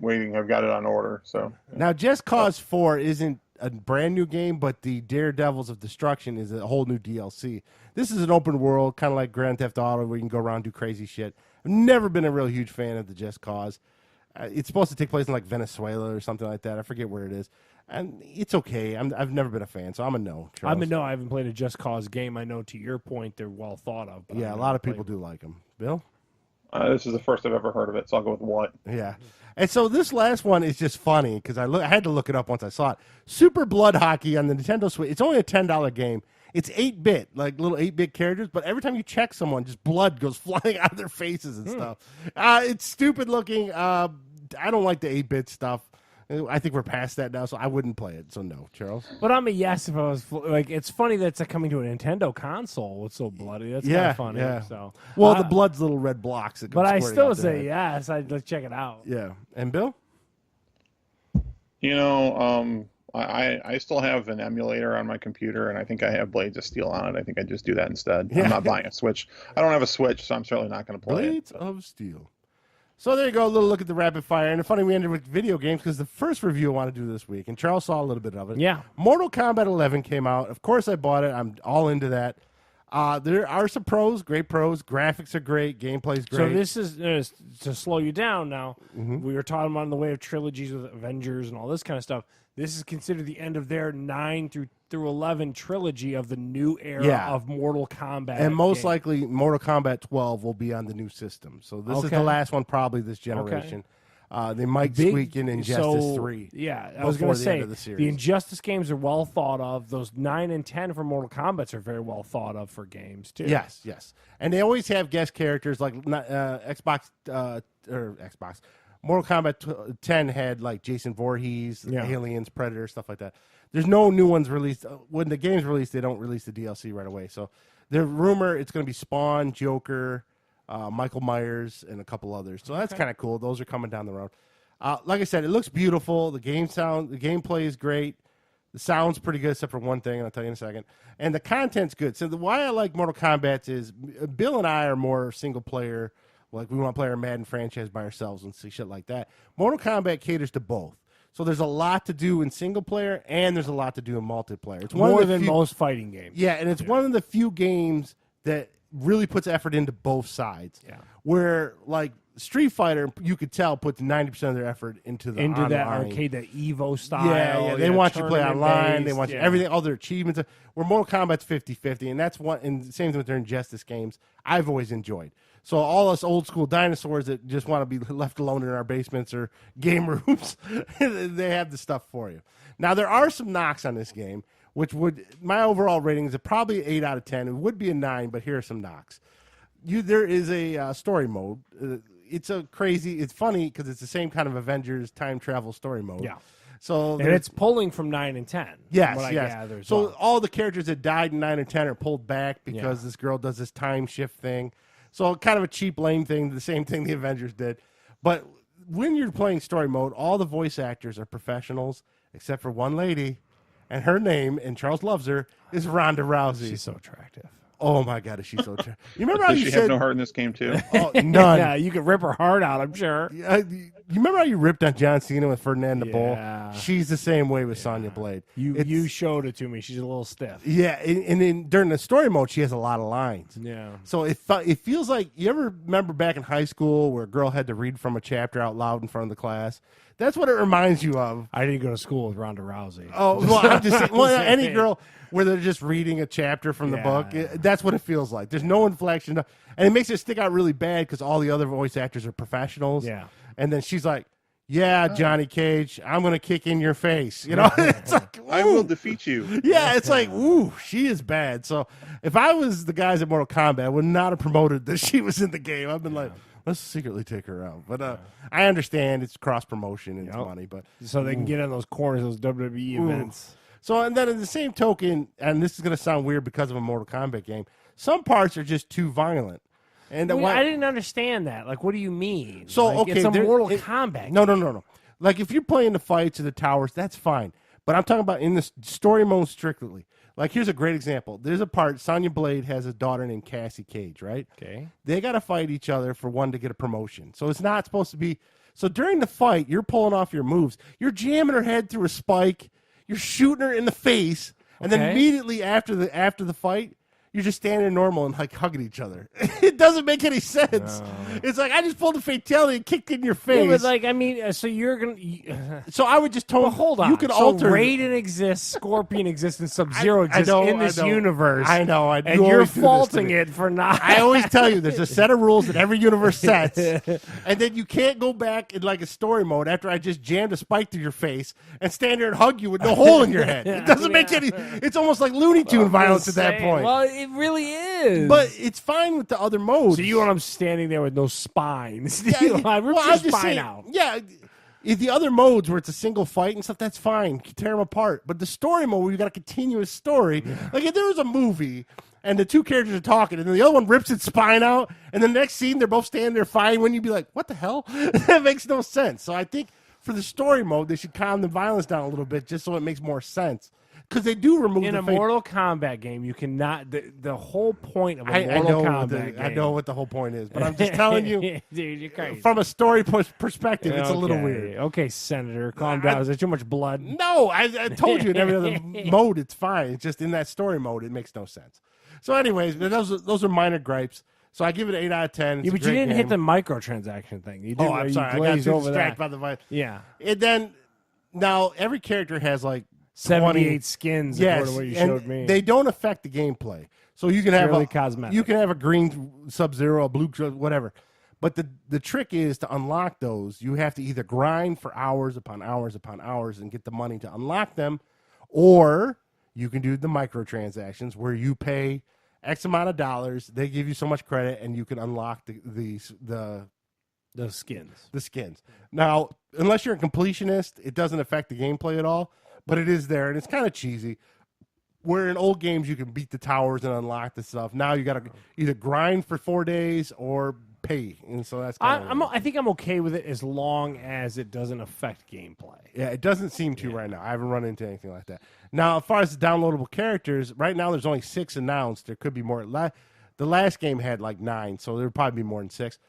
waiting. I've got it on order. So Now, Just Cause 4 isn't a brand new game, but the Daredevils of Destruction is a whole new DLC. This is an open world, kind of like Grand Theft Auto, where you can go around and do crazy shit. I've never been a real huge fan of the Just Cause. It's supposed to take place in like Venezuela or something like that. I forget where it is. And it's okay. I've never been a fan, so I'm a no. Charles. I'm a no. I haven't played a Just Cause game. I know, to your point, they're well thought of. Yeah, a lot of people do like them. Bill? This is the first I've ever heard of it, so I'll go with what? Yeah. And so this last one is just funny because I had to look it up once I saw it. Super Blood Hockey on the Nintendo Switch. It's only a $10 game. It's 8-bit, like little 8-bit characters, but every time you check someone, just blood goes flying out of their faces and stuff. It's stupid looking. I don't like the 8-bit stuff. I think we're past that now, so I wouldn't play it. So no, Charles. But I'm a yes if I was like. It's funny that it's coming to a Nintendo console. It's so bloody. That's kind of funny. Yeah. So the blood's little red blocks. That come but I squirting still out their say head. yes. Let's check it out. Yeah. And Bill? I still have an emulator on my computer, and I think I have Blades of Steel on it. I think I just do that instead. Yeah. I'm not buying a Switch. I don't have a Switch, so I'm certainly not going to play Blades it. of Steel. So there you go, a little look at the rapid fire. And it's funny we ended with video games because the first review I want to do this week, and Charles saw a little bit of it. Yeah. Mortal Kombat 11 came out. Of course I bought it. I'm all into that. There are some pros, great pros. Graphics are great. Gameplay's great. So this is to slow you down now. We were talking about on the way of trilogies with Avengers and all this kind of stuff. This is considered the end of their 9 through 11 trilogy of the new era of Mortal Kombat. And most games. likely Mortal Kombat 12 will be on the new system. So this is the last one probably this generation. They might squeak in Injustice 3. Yeah, I was going to say, the Injustice games are well thought of. Those 9 and 10 for Mortal Kombat are very well thought of for games, too. Yes. And they always have guest characters like Xbox. Mortal Kombat 10 had like Jason Voorhees, Aliens, Predator, stuff like that. There's no new ones released. When the game's released, they don't release the DLC right away. So the rumor, it's going to be Spawn, Joker, Michael Myers, and a couple others. So that's kind of cool. Those are coming down the road. Like I said, it looks beautiful. The gameplay is great. The sound's pretty good, except for one thing, and I'll tell you in a second. And the content's good. So why I like Mortal Kombat is Bill and I are more single player. Like we want to play our Madden franchise by ourselves and see shit like that. Mortal Kombat caters to both. So there's a lot to do in single player, and there's a lot to do in multiplayer. It's more than most fighting games. Yeah, and it's one of the few games that really puts effort into both sides. Yeah. Where, like, Street Fighter, you could tell, puts 90% of their effort into that arcade, that Evo style. Yeah, they want you to play online. They want you, yeah. everything, all their achievements. Where Mortal Kombat's 50-50, and that's what. And same thing with their Injustice games. I've always enjoyed. So all us old school dinosaurs that just want to be left alone in our basements or game rooms, they have the stuff for you. Now there are some knocks on this game, which would my overall rating is probably 8 out of 10. It would be a 9, but here are some knocks. There is a story mode. It's funny because it's the same kind of Avengers time travel story mode. Yeah. So and it's pulling from 9 and 10. Yes, I yes. gather, so all the characters that died in 9 and 10 are pulled back because this girl does this time shift thing. So kind of a cheap, lame thing, the same thing the Avengers did. But when you're playing story mode, all the voice actors are professionals except for one lady, and her name, and Charles loves her, is Ronda Rousey. She's so attractive. Oh my God, is she so attractive? You remember how Does you she said have no heart in this game too? Oh, none. Yeah, you could rip her heart out, I'm sure. You remember how you ripped on John Cena with Ferdinand the Bull? Yeah. She's the same way with Sonya Blade. You showed it to me. She's a little stiff. Yeah, and then during the story mode, she has a lot of lines. Yeah. So it feels like, you ever remember back in high school where a girl had to read from a chapter out loud in front of the class? That's what it reminds you of. I didn't go to school with Ronda Rousey. Oh, well, I'm just saying, any girl where they're just reading a chapter from the book, that's what it feels like. There's no inflection. And it makes it stick out really bad because all the other voice actors are professionals. Yeah. And then she's like, yeah, Johnny Cage, I'm going to kick in your face. You know, it's like, I will defeat you. Yeah, it's like, ooh, she is bad. So if I was the guys at Mortal Kombat, I would not have promoted that she was in the game. I've been like, let's secretly take her out. But I understand it's cross promotion and it's money. But so they can get in those corners, those WWE events. So, and then in the same token, and this is going to sound weird because of a Mortal Kombat game, some parts are just too violent. And I didn't understand that. Like, what do you mean? So, like, okay, it's a Mortal Kombat. No. Like, if you're playing the fights or the towers, that's fine. But I'm talking about in the story mode strictly. Like, here's a great example. There's a part, Sonya Blade has a daughter named Cassie Cage, right? Okay. They got to fight each other for one to get a promotion. So it's not supposed to be. So during the fight, you're pulling off your moves. You're jamming her head through a spike. You're shooting her in the face. And then immediately after the fight, you're just standing normal and like hugging each other. It doesn't make any sense. No. It's like I just pulled a fatality and kicked in your face. Yeah, but like I mean, so you're gonna. So I would just tell. Well, hold on. You could alter. Raiden exists, Scorpion exists, and Sub-Zero exists in this universe. I know. And you're faulting it for not. I always tell you, there's a set of rules that every universe sets, and then you can't go back in like a story mode after I just jammed a spike through your face and stand there and hug you with no hole in your head. It doesn't make any. It's almost like Looney Tune violence at that point. Well, it really is. But it's fine with the other modes. So you want them standing there with no spines? Yeah, I ripped your spine out. Yeah. If the other modes where it's a single fight and stuff, that's fine. You can tear them apart. But the story mode where you got a continuous story, like if there was a movie and the two characters are talking and then the other one rips its spine out and the next scene they're both standing there fighting, when you'd be like, what the hell? That makes no sense. So I think for the story mode, they should calm the violence down a little bit just so it makes more sense. Because they do remove in the a Mortal Kombat game, you cannot. The whole point of a Mortal Kombat game. I know what the whole point is, but I'm just telling you, dude, you're crazy. From a story perspective, it's a little weird. Okay, Senator, calm down. Is there too much blood? No, I told you in every other mode it's fine. It's just in that story mode, it makes no sense. So, anyways, those are minor gripes. So I give it an 8 out of 10. Yeah, but you didn't hit the microtransaction thing. You did. Oh, I'm sorry. I got too distracted by the violence. Yeah. And then now every character has like 78 skins, according to what you showed me. They don't affect the gameplay. So you can have cosmetic. You can have a green Sub-Zero, a blue, whatever. But the trick is to unlock those, you have to either grind for hours upon hours upon hours and get the money to unlock them, or you can do the microtransactions where you pay X amount of dollars, they give you so much credit, and you can unlock the skins. The skins. Now, unless you're a completionist, it doesn't affect the gameplay at all. But it is there, and it's kind of cheesy. Where in old games you can beat the towers and unlock the stuff. Now you got to either grind for 4 days or pay, and so that's. I think I'm okay with it as long as it doesn't affect gameplay. Yeah, it doesn't seem to right now. I haven't run into anything like that. Now, as far as the downloadable characters, right now there's only 6 announced. There could be more. The last game had like 9, so there would probably be more than 6.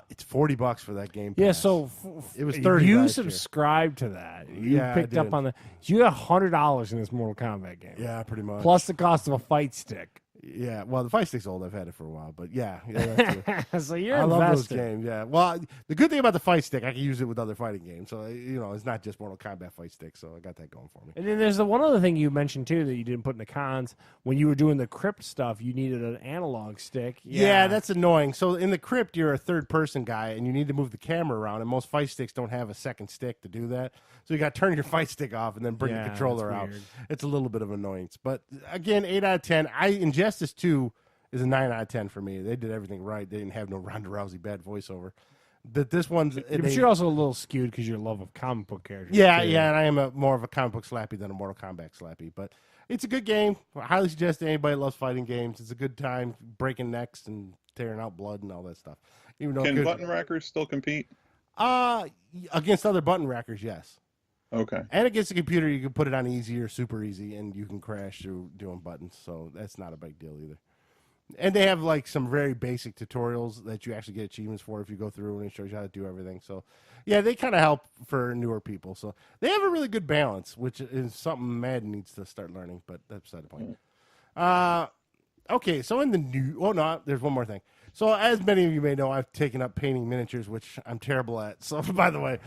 It's $40 for that game. Yeah, so it was 30. You subscribed to that. You picked up on the. You got $100 in this Mortal Kombat game. Yeah, pretty much. Plus the cost of a fight stick. Yeah, well, the Fight Stick's old. I've had it for a while, but yeah, that's So you're I love those invested. games. Yeah, well, the good thing about the Fight Stick, I can use it with other fighting games. So it's not just Mortal Kombat Fight Stick. So I got that going for me. And then there's the one other thing you mentioned too that you didn't put in the cons. When you were doing the crypt stuff, you needed an analog stick. Yeah, that's annoying. So in the crypt, you're a third-person guy, and you need to move the camera around. And most Fight Sticks don't have a second stick to do that. So you got to turn your Fight Stick off and then bring the controller out. Weird. It's a little bit of annoyance, but again, 8 out of 10. Injustice 2 is a 9 out of 10 for me. They did everything right. They didn't have no Ronda Rousey bad voiceover. But this one's... But you're also a little skewed because your love of comic book characters. Yeah, too. yeah, and I am more of a comic book slappy than a Mortal Kombat slappy. But it's a good game. I highly suggest to anybody who loves fighting games. It's a good time breaking necks and tearing out blood and all that stuff. Even though Can button rackers still compete? Against other button rackers, yes. Okay. And against the computer, you can put it on easy or super easy, and you can crash through doing buttons. So that's not a big deal either. And they have like some very basic tutorials that you actually get achievements for if you go through, and it shows you how to do everything. So, yeah, they kind of help for newer people. So they have a really good balance, which is something Madden needs to start learning. But that's beside the point. Okay, so in the new, there's one more thing. So as many of you may know, I've taken up painting miniatures, which I'm terrible at. So by the way,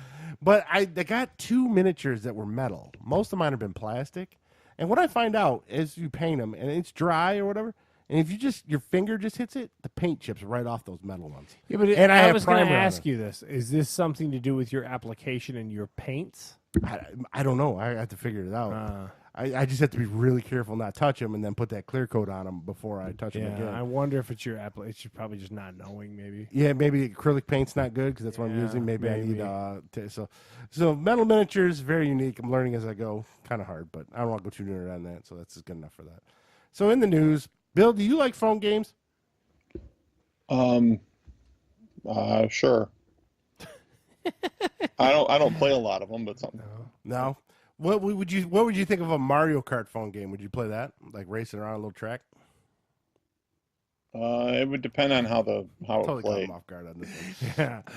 but I got 2 miniatures that were metal. Most of mine have been plastic. And what I find out is you paint them and it's dry or whatever. And if your finger just hits it, the paint chips right off those metal ones. Yeah, but and I have was going primer to on ask it. you this. Is this something to do with your application and your paints? I don't know. I have to figure it out. I just have to be really careful not touch them and then put that clear coat on them before I touch them again. I wonder if it's your application. It's probably just not knowing, maybe. Yeah, maybe acrylic paint's not good because that's what I'm using. Maybe I need so metal miniatures, very unique. I'm learning as I go. Kind of hard, but I don't want to go too nerd on that. So that's good enough for that. So in the news, Bill, do you like phone games? Sure. I don't play a lot of them, but something. No. What would you think of a Mario Kart phone game? Would you play that, like racing around a little track? It would depend on how Totally it caught played. him off guard on this one.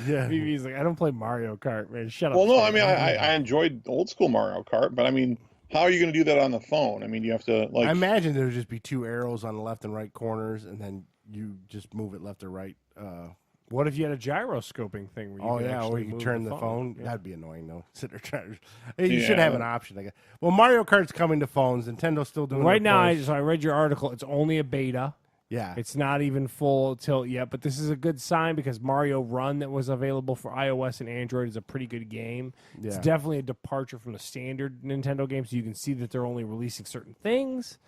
Yeah. BB's like, I don't play Mario Kart, man. Shut up. Well, no, I mean, I enjoyed old school Mario Kart, but I mean, how are you going to do that on the phone? I mean, you have to I imagine there would just be 2 arrows on the left and right corners, and then you just move it left or right. What if you had a gyroscoping thing? Where you could or actually you can move turn the phone. Yeah. That'd be annoying, though. Sit there trying. You should have an option. I guess. Well, Mario Kart's coming to phones. Nintendo's still doing Right now, push. I read your article. It's only a beta. Yeah. It's not even full tilt yet, but this is a good sign because Mario Run that was available for iOS and Android is a pretty good game. Yeah. It's definitely a departure from the standard Nintendo games. So you can see that they're only releasing certain things,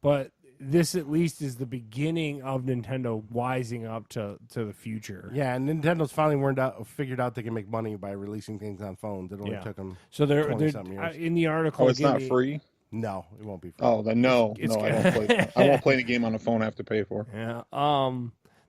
but this at least is the beginning of Nintendo wising up to the future. Yeah, and Nintendo's finally figured out they can make money by releasing things on phones. It only took them So they're 20-something years. in the article. Oh, it's not free? No, it won't be free. Oh, then no. It's I won't play. I won't play the game on the phone I have to pay for. Yeah.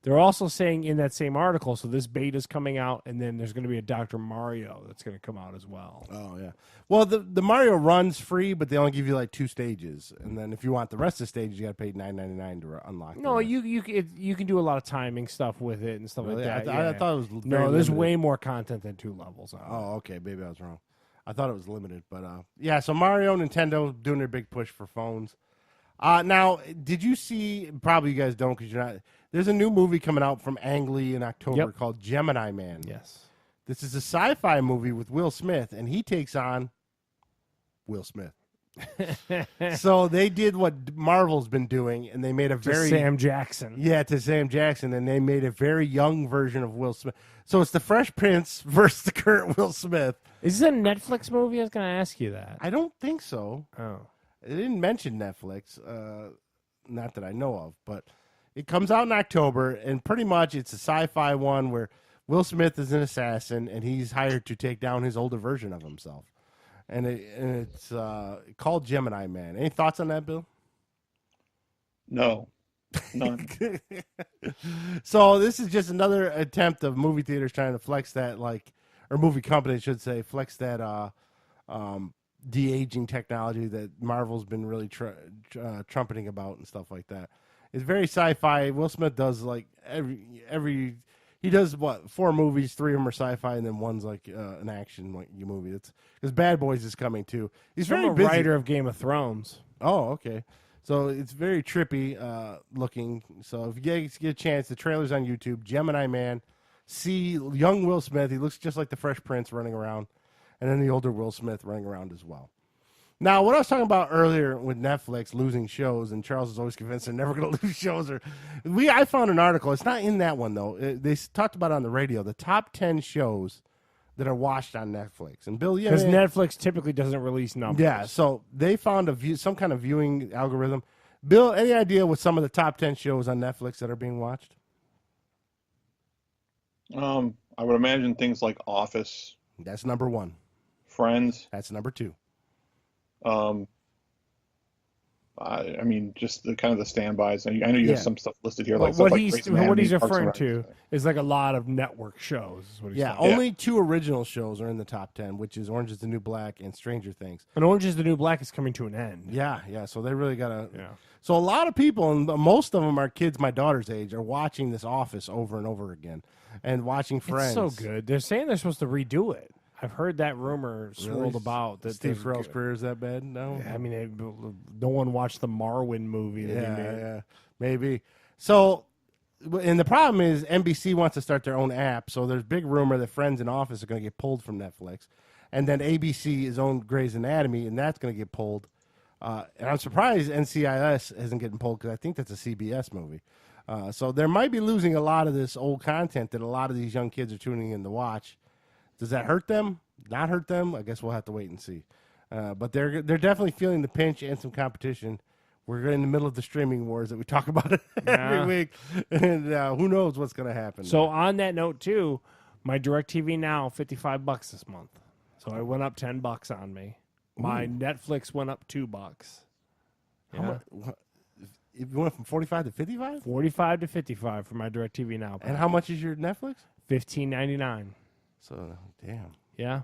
They're also saying in that same article, so this beta's coming out, and then there's going to be a Dr. Mario that's going to come out as well. Oh, yeah. Well, the Mario Run's free, but they only give you like 2 stages. And then if you want the rest of the stages, you got to pay $9.99 to unlock them. No, you can do a lot of timing stuff with it and stuff Really? like that. I thought it was very no, there's limited. way more content than 2 levels. Oh, okay. Maybe I was wrong. I thought it was limited. But, yeah, so Mario, Nintendo doing their big push for phones. Now, did you see, probably you guys don't because you're not, there's a new movie coming out from Ang Lee in October called Gemini Man. Yes. This is a sci-fi movie with Will Smith, and he takes on Will Smith. So they did what Marvel's been doing, and they made a very Sam Jackson. Yeah, to Sam Jackson, and they made a very young version of Will Smith. So it's the Fresh Prince versus the current Will Smith. Is this a Netflix movie? I was going to ask you that. I don't think so. Oh. It didn't mention Netflix, not that I know of, but it comes out in October, and pretty much it's a sci-fi one where Will Smith is an assassin, and he's hired to take down his older version of himself. And it's called Gemini Man. Any thoughts on that, Bill? No. None. So this is just another attempt of movie theaters trying to flex that, or movie companies should say, flex that de-aging technology that Marvel's been really trumpeting about and stuff like that. It's very sci-fi. Will Smith does he does 4 movies, 3 of them are sci-fi, and then one's like an action movie. Because Bad Boys is coming too. He's I'm very a busy. writer of Game of Thrones. Oh, okay. So it's very trippy looking. So if you guys get a chance, the trailer's on YouTube. Gemini Man. See young Will Smith. He looks just like the Fresh Prince running around. And then the older Will Smith running around as well. Now, what I was talking about earlier with Netflix losing shows, and Charles is always convinced they're never going to lose shows. I found an article. It's not in that one, though. They talked about it on the radio. The top 10 shows that are watched on Netflix. And Bill, because Netflix typically doesn't release numbers. Yeah, so they found some kind of viewing algorithm. Bill, any idea what some of the top 10 shows on Netflix that are being watched? I would imagine things like Office. That's number 1. Friends. That's number 2. I mean, just the kind of the standbys. I know you have some stuff listed here. Like what like he's Grey's Anatomy, Parks and referring Rec. to is like a lot of network shows. Is what he's saying. Only 2 original shows are in the top 10, which is Orange is the New Black and Stranger Things. And Orange is the New Black is coming to an end. Yeah. So they really got to. Yeah. So a lot of people, and most of them are kids my daughter's age, are watching this Office over and over again, and watching Friends. It's so good. They're saying they're supposed to redo it. I've heard that rumor swirled about that Steve Carell's career is that bad? No, I mean, no one watched the Marwen movie. Yeah, maybe. So, and the problem is NBC wants to start their own app. So there's big rumor that Friends and Office are going to get pulled from Netflix, and then ABC is owned Grey's Anatomy, and that's going to get pulled. And I'm surprised NCIS isn't getting pulled because I think that's a CBS movie. So they might be losing a lot of this old content that a lot of these young kids are tuning in to watch. Does that hurt them? Not hurt them? I guess we'll have to wait and see. But they're definitely feeling the pinch and some competition. We're in the middle of the streaming wars that we talk about every week, and who knows what's going to happen. So on that note, too, my DirecTV Now $55 this month. So I went up $10 on me. My Netflix went up $2. Yeah. You went from 45 to 55? 45 to 55 for my DirecTV Now. And how much is your Netflix? $15.99. So, damn. Yeah.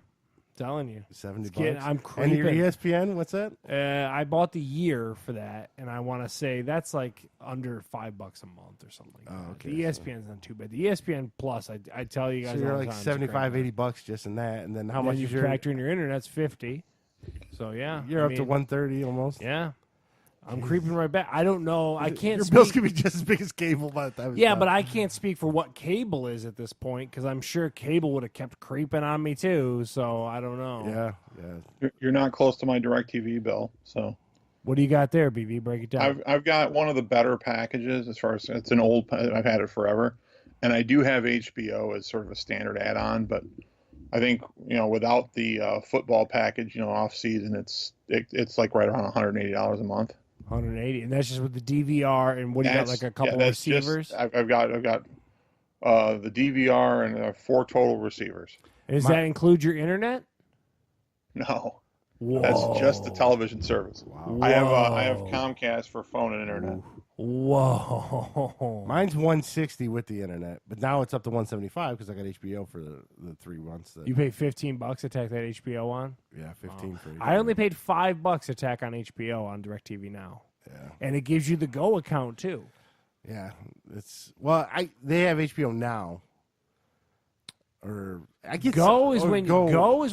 Telling you. $70. I'm creeping. And your ESPN, what's that? I bought the year for that, and I want to say that's like under $5 a month or something. Okay. The ESPN's not too bad. The ESPN Plus, I tell you guys, so you're all the like time, $75, $80 just in that, and then how much you is your factor in your internet's $50? So yeah, you're up to $130 almost. Yeah. I'm creeping right back. I don't know. I can't. Your speak. bill's gonna be just as big as cable by the time. Yeah, but I can't speak for what cable is at this point because I'm sure cable would have kept creeping on me too. So I don't know. Yeah. You're not close to my DirecTV bill, so. What do you got there, BB? Break it down. I've got one of the better packages as far as it's an old. I've had it forever, and I do have HBO as sort of a standard add-on, but I think without the football package, off season, it's like right around $180 a month. 180, and that's just with the DVR and what do you got, like a couple of receivers? I've got the DVR and 4 total receivers. And does that include your internet? No, Whoa. That's just the television service. Wow. I have Comcast for phone and internet. Whoa. Mine's $160 with the internet, but now it's up to $175 because I got HBO for the 3 months. You pay $15 to tack that HBO on? Yeah, 15 for HBO. I only paid $5 to tack on HBO on DirecTV Now. Yeah. And it gives you the Go account too. Yeah, they have HBO Now. Or I guess Go is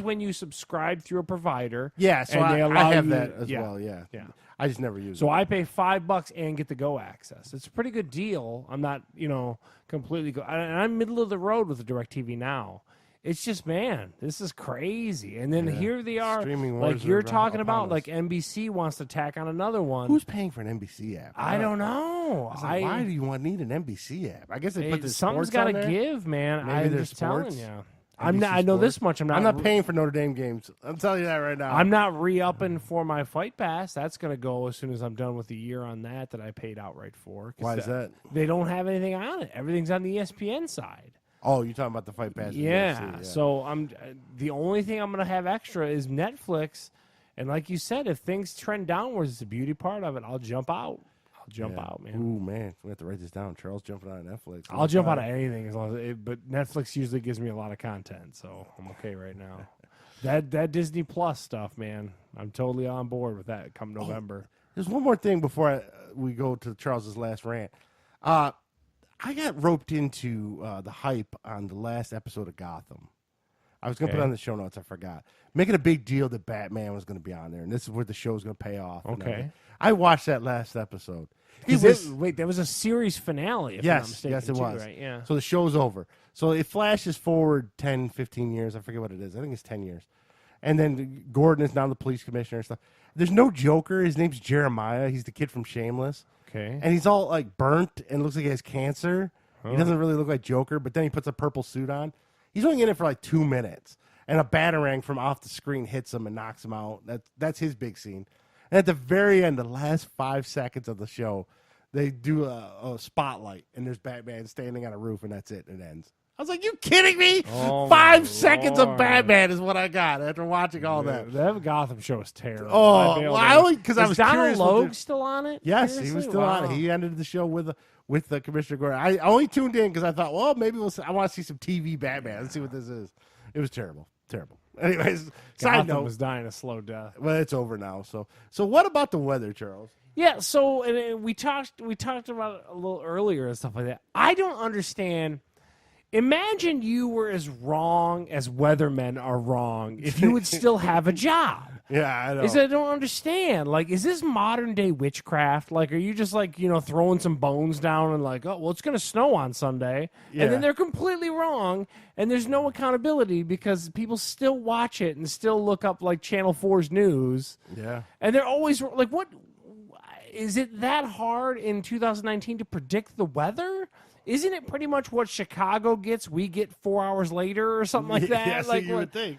when you subscribe through a provider. Yeah, so and I have that as well. Yeah. I just never use it. So I pay $5 and get the Go access. It's a pretty good deal. I'm not, completely I'm middle of the road with the DirecTV Now. It's just, man, this is crazy. And then here they are, streaming wars like you're talking upon about, us. like NBC wants to tack on another one. Who's paying for an NBC app? I don't know. Why do you need an NBC app? I guess they put the something's got to give, man. Maybe I'm there's just telling sports. you. NBC I know this Sports. much. I'm not paying for Notre Dame games. I'm telling you that right now. I'm not re-upping for my Fight Pass. That's going to go as soon as I'm done with the year on that I paid outright for. Why is that? They don't have anything on it. Everything's on the ESPN side. Oh, you're talking about the Fight Pass? Yeah. So I'm the only thing I'm going to have extra is Netflix, and like you said, if things trend downwards, it's a beauty part of it. I'll jump out. Out, man. Ooh, man, we have to write this down. Charles jumping out of Netflix. I'll jump out of anything as long as but Netflix usually gives me a lot of content, so I'm okay right now. That Disney Plus stuff, man, I'm totally on board with that come November. There's one more thing before we go to Charles's last rant. I got roped into the hype on the last episode of Gotham. I was going to put it on the show notes. I forgot. Making a big deal that Batman was going to be on there, and this is where the show's going to pay off. Okay. I watched that last episode. Wait, there was a series finale, if I'm not mistaken. Yes, it was. Right? Yeah. So the show's over. So it flashes forward 10, 15 years. I forget what it is. I think it's 10 years. And then Gordon is now the police commissioner and stuff. There's no Joker. His name's Jeremiah. He's the kid from Shameless. Okay. And he's all like burnt and looks like he has cancer. He doesn't really look like Joker, but then he puts a purple suit on. He's only in it for like 2 minutes. And a batarang from off the screen hits him and knocks him out. That's his big scene. And at the very end, the last 5 seconds of the show, they do a spotlight, and there's Batman standing on a roof, and that's it. It ends. I was like, you kidding me? Oh, 5 seconds of Lord. Batman is what I got after watching all that. That Gotham show is terrible. Oh, well, I only because I was Donald curious. Logue still on it? Yes, Seriously? he was still on it. Wow. He ended the show with the Commissioner Gordon. I only tuned in because I thought, well, maybe I want to see some TV Batman. Let's see what this is. It was terrible. Anyways, side Gotham note. was dying a slow death. Well, it's over now. So what about the weather, Charles? Yeah, so and we talked about it a little earlier and stuff like that. I don't understand. Imagine you were as wrong as weathermen are wrong if you would still have a job. Yeah, I know. I don't understand. Like, is this modern day witchcraft? Like, are you just like, throwing some bones down and like, oh, well, it's going to snow on Sunday. Yeah. And then they're completely wrong. And there's no accountability because people still watch it and still look up like Channel 4's news. Yeah. And they're always like, what? Is it that hard in 2019 to predict the weather? Isn't it pretty much what Chicago gets, we get 4 hours later or something like that? Yeah, so like you would think.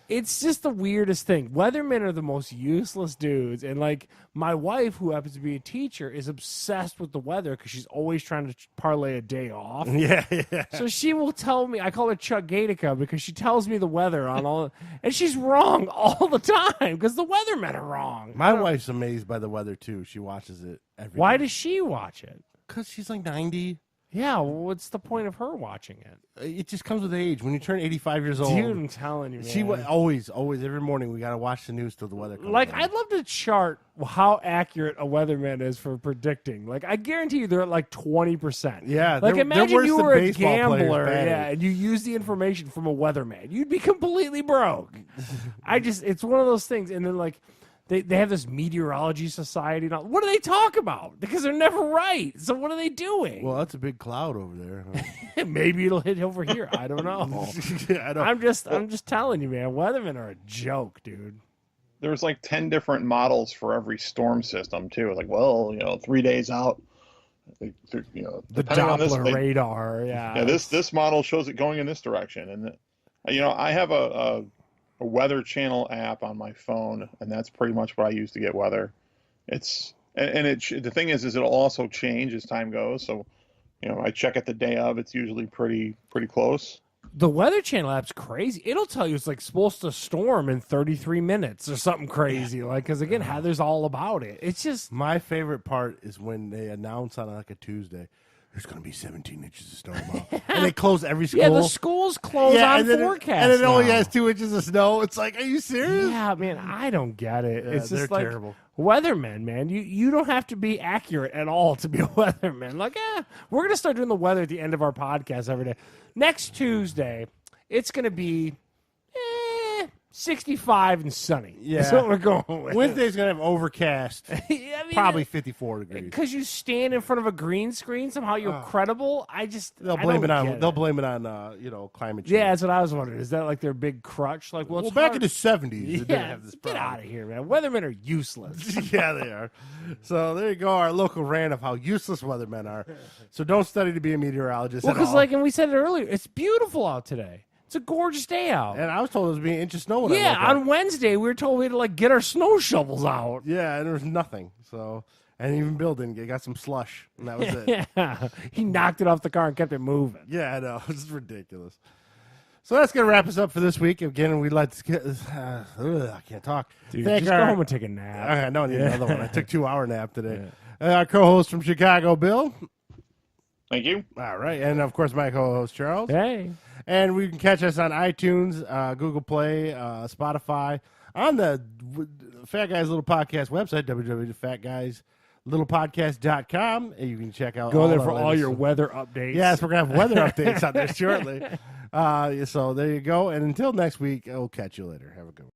It's just the weirdest thing. Weathermen are the most useless dudes. And, like, my wife, who happens to be a teacher, is obsessed with the weather because she's always trying to parlay a day off. Yeah. So she will tell me, I call her Chuck Gatica because she tells me the weather on all, and she's wrong all the time because the weathermen are wrong. My wife's amazed by the weather, too. She watches it every Why day. does she watch it? Because she's like 90. Yeah, what's the point of her watching it? It just comes with age. When you turn 85 years old. Dude, I'm telling you, man. She always, every morning, we got to watch the news till the weather comes Like, on. I'd love to chart how accurate a weatherman is for predicting. Like, I guarantee you they're at like 20%. Yeah, Like, they're imagine worse you than were a baseball players gambler, batting. and you use the information from a weatherman. You'd be completely broke. It's one of those things. And then, like, they have this meteorology society. What do they talk about? Because they're never right. So what are they doing? Well, that's a big cloud over there. Maybe it'll hit over here. I don't know. I don't. I'm just telling you, man. Weathermen are a joke, dude. There's like 10 different models for every storm system too. Like, well, 3 days out, The depending on this, Doppler radar, yeah. this model shows it going in this direction, and I have a weather channel app on my phone, and that's pretty much what I use to get weather. It's the thing is it'll also change as time goes. So, I check it the day of. It's usually pretty close. The Weather Channel app's crazy. It'll tell you it's like supposed to storm in 33 minutes or something crazy. Like, because again, Heather's all about it. It's just My favorite part is when they announce on like a Tuesday, there's going to be 17 inches of snow tomorrow. And they close every school. yeah, the schools close on and then forecast. and it only now. has 2 inches of snow. It's like, are you serious? Yeah, man, I don't get it. Yeah, It's they're just like terrible. weathermen, man. You don't have to be accurate at all to be a weatherman. Like, we're gonna start doing the weather at the end of our podcast every day. Next Tuesday, it's gonna be 65 and sunny. Yeah. That's what we're going with. Wednesday's going to have overcast, I mean, probably 54 degrees. because you stand in front of a green screen. Somehow you're credible. They'll I blame don't it on get climate change. Yeah, that's what I was wondering. Is that like their big crutch? Like, well, Well, it's back hard. in the 70s, they didn't Yeah, have this get problem. out of here, man. Weathermen are useless. Yeah, they are. So there you go, our local rant of how useless weathermen are. So don't study to be a meteorologist Well, at because all. like, and we said it earlier, it's beautiful out today. It's a gorgeous day out. And I was told it was being an inch of snow when I Yeah, woke up. on Wednesday we were told we had to like get our snow shovels out. Yeah, and there was nothing. So, and even Bill didn't get got some slush, and that was it. Yeah, he knocked it off the car and kept it moving. Yeah, I know. It's ridiculous. So that's going to wrap us up for this week. Again, we'd like to get... I can't talk. Dude, Thank just our- go home and take a nap. I know I need another one. I took 2-hour nap today. Our co-host from Chicago, Bill. Thank you. All right. And, of course, my co-host, Charles. Hey, And we can catch us on iTunes, Google Play, Spotify, on the Fat Guys Little Podcast website, www.fatguyslittlepodcast.com. And you can check out go there our for all latest- your weather updates. Yes, we're going to have weather updates on there shortly. So there you go. And until next week, I'll catch you later. Have a good one.